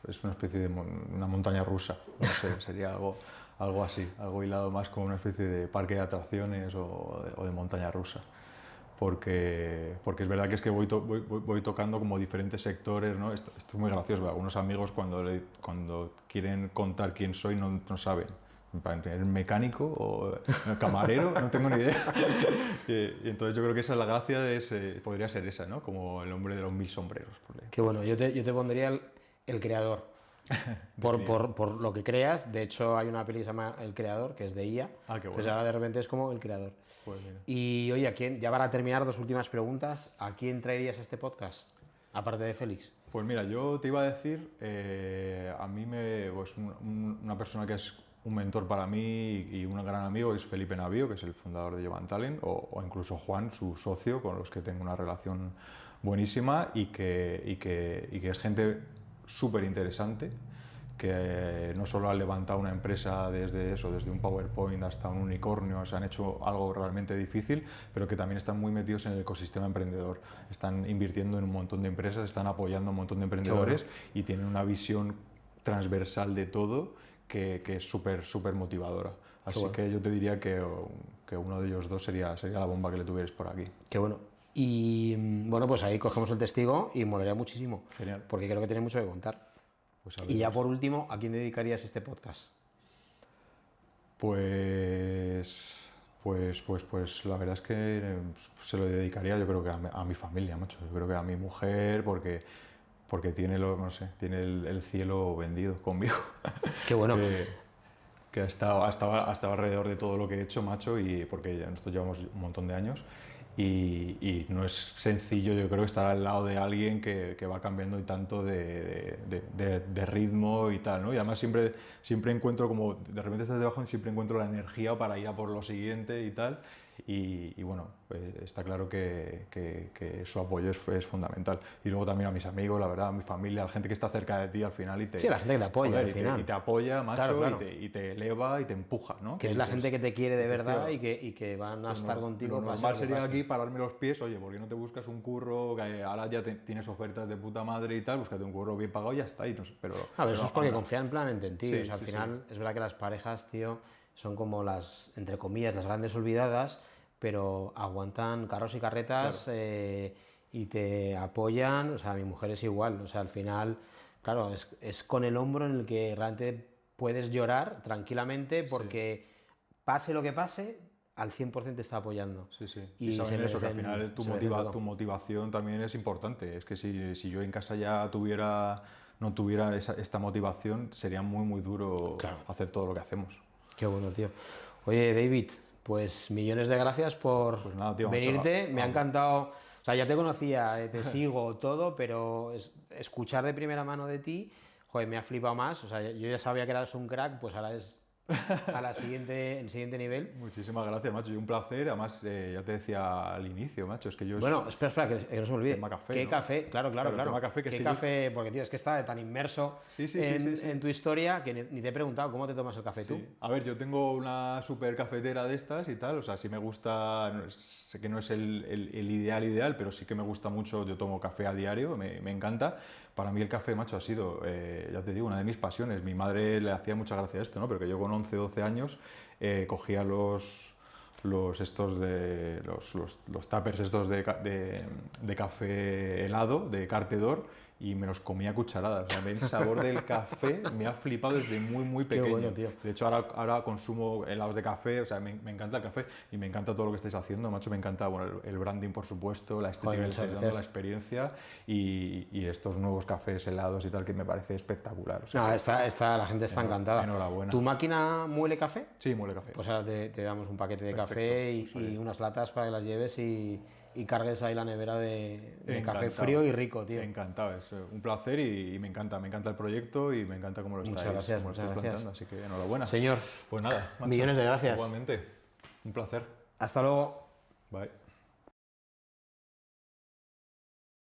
es una especie de una montaña rusa, no sé, sería algo así, algo hilado más con una especie de parque de atracciones o de montaña rusa. Porque es verdad que es que voy tocando como diferentes sectores, ¿no? Esto es muy gracioso, ¿verdad? Algunos amigos cuando quieren contar quién soy no saben. ¿Eres mecánico o camarero? No tengo ni idea. Y entonces yo creo que esa es la gracia, podría ser esa, ¿no? Como el hombre de los mil sombreros. Qué bueno, yo te pondría el creador. Por lo que creas, de hecho hay una peli que se llama El Creador, que es de IA, Ah, qué entonces bueno. ahora de repente es como el creador. Pues mira. Y oye, ya para terminar, dos últimas preguntas, ¿a quién traerías a este podcast? Aparte de Félix. Pues mira, yo te iba a decir, a mí pues una persona que es un mentor para mí y un gran amigo es Felipe Navío, que es el fundador de Jovan Talent, o incluso Juan, su socio, con los que tengo una relación buenísima y que es gente súper interesante, que no solo han levantado una empresa desde un PowerPoint hasta un unicornio, se han hecho algo realmente difícil, pero que también están muy metidos en el ecosistema emprendedor. Están invirtiendo en un montón de empresas, están apoyando a un montón de emprendedores y tienen una visión transversal de todo que es súper motivadora. Qué Así bueno, que yo te diría que uno de ellos dos sería la bomba que le tuvieras por aquí. qué bueno. Y bueno, pues ahí cogemos el testigo y molaría muchísimo, Genial. porque creo que tiene mucho que contar. Pues a Y ya ver. por último, ¿a quién dedicarías este podcast? Pues la verdad es que se lo dedicaría yo creo que a mi familia, macho. Yo creo que a mi mujer porque tiene no sé, tiene el cielo vendido conmigo. Qué bueno. que, que ha estado alrededor de todo lo que he hecho, macho, y porque nosotros llevamos un montón de años y no es sencillo, yo creo, estar al lado de alguien que va cambiando y tanto de ritmo y tal, ¿no? Y además siempre encuentro como, de repente estás debajo y siempre encuentro la energía para ir a por lo siguiente y tal. Y bueno, está claro que su apoyo es fundamental. Y luego también a mis amigos, la verdad, a mi familia, a la gente que está cerca de ti al final y Sí, la gente que te apoya joder, al final. y te apoya, macho, Claro, claro. y te eleva y te empuja, ¿no? Que es la dices, gente que te quiere de verdad tío, y que van a estar contigo lo pase normal lo que sería pase. aquí pararme los pies, oye, ¿por qué no te buscas un curro? Que ahora ya tienes ofertas de puta madre y tal, búscate un curro bien pagado y ya está. Y no sé, A ver, eso es porque ahora- confían plenamente en ti. Sí, O sea, al sí, sí. final es verdad que las parejas, tío, son como las, entre comillas, las grandes olvidadas, pero aguantan carros y carretas Claro. y te apoyan. O sea, mi mujer es igual. O sea, al final, claro, es con el hombro en el que realmente puedes llorar tranquilamente Sí. porque pase lo que pase, al 100% te está apoyando. Sí, sí. Y Y saben se eso, que al merecen- final se merecen todo. tu motivación también es importante. Es que si yo en casa ya no tuviera esta motivación, sería muy, muy duro Claro. hacer todo lo que hacemos. Qué bueno, tío. Oye, David, pues millones de gracias por Pues nada, tío, venirte. Me ha vamos. encantado. O sea, ya te conocía, te sigo todo, pero escuchar de primera mano de ti, joder, me ha flipado más. O sea, yo ya sabía que eras un crack, pues ahora es el siguiente nivel. Muchísimas gracias, macho. Y un placer. Además, ya te decía al inicio, macho, es que yo... Bueno, espera, que no se me olvide. Tema café, ¿Qué ¿no? café? Claro. Tema café, que es ¿Qué que yo- café? Porque, tío, es que está tan inmerso Sí, en tu historia que ni te he preguntado cómo te tomas el café tú. Sí. A ver, yo tengo una super cafetera de estas y tal, o sea, sí me gusta, sé que no es el ideal, pero sí que me gusta mucho, yo tomo café a diario, me encanta. Para mí el café, macho, ha sido, ya te digo, una de mis pasiones. Mi madre le hacía mucha gracia esto, ¿no? Pero que yo con 11, 12 años cogía los tuppers estos de café helado, de Cartedor, y me los comía a cucharadas. O sea, el sabor del café me ha flipado desde muy, muy Qué pequeño. bueno, tío. De hecho, ahora consumo helados de café, o sea, me encanta el café y me encanta todo lo que estáis haciendo, macho. Me encanta, bueno, el branding, por supuesto, la estética Joder, que le muchas estáis dando, la gracias. experiencia y estos nuevos cafés helados y tal, que me parece espectacular. O sea, Nada, la gente está encantada. enhorabuena. ¿Tu máquina muele café? sí, muele café. Pues ahora te damos un paquete de Perfecto, café pues oye. y unas latas para que las lleves y cargues ahí la nevera de café Encantado. frío y rico, tío. Encantado, es un placer y me encanta el proyecto y me encanta cómo lo Muchas estáis, gracias, cómo lo estáis muchas gracias. planteando, así que enhorabuena. Señor, Pues nada, macho, millones de gracias. igualmente, un placer. hasta luego. Bye.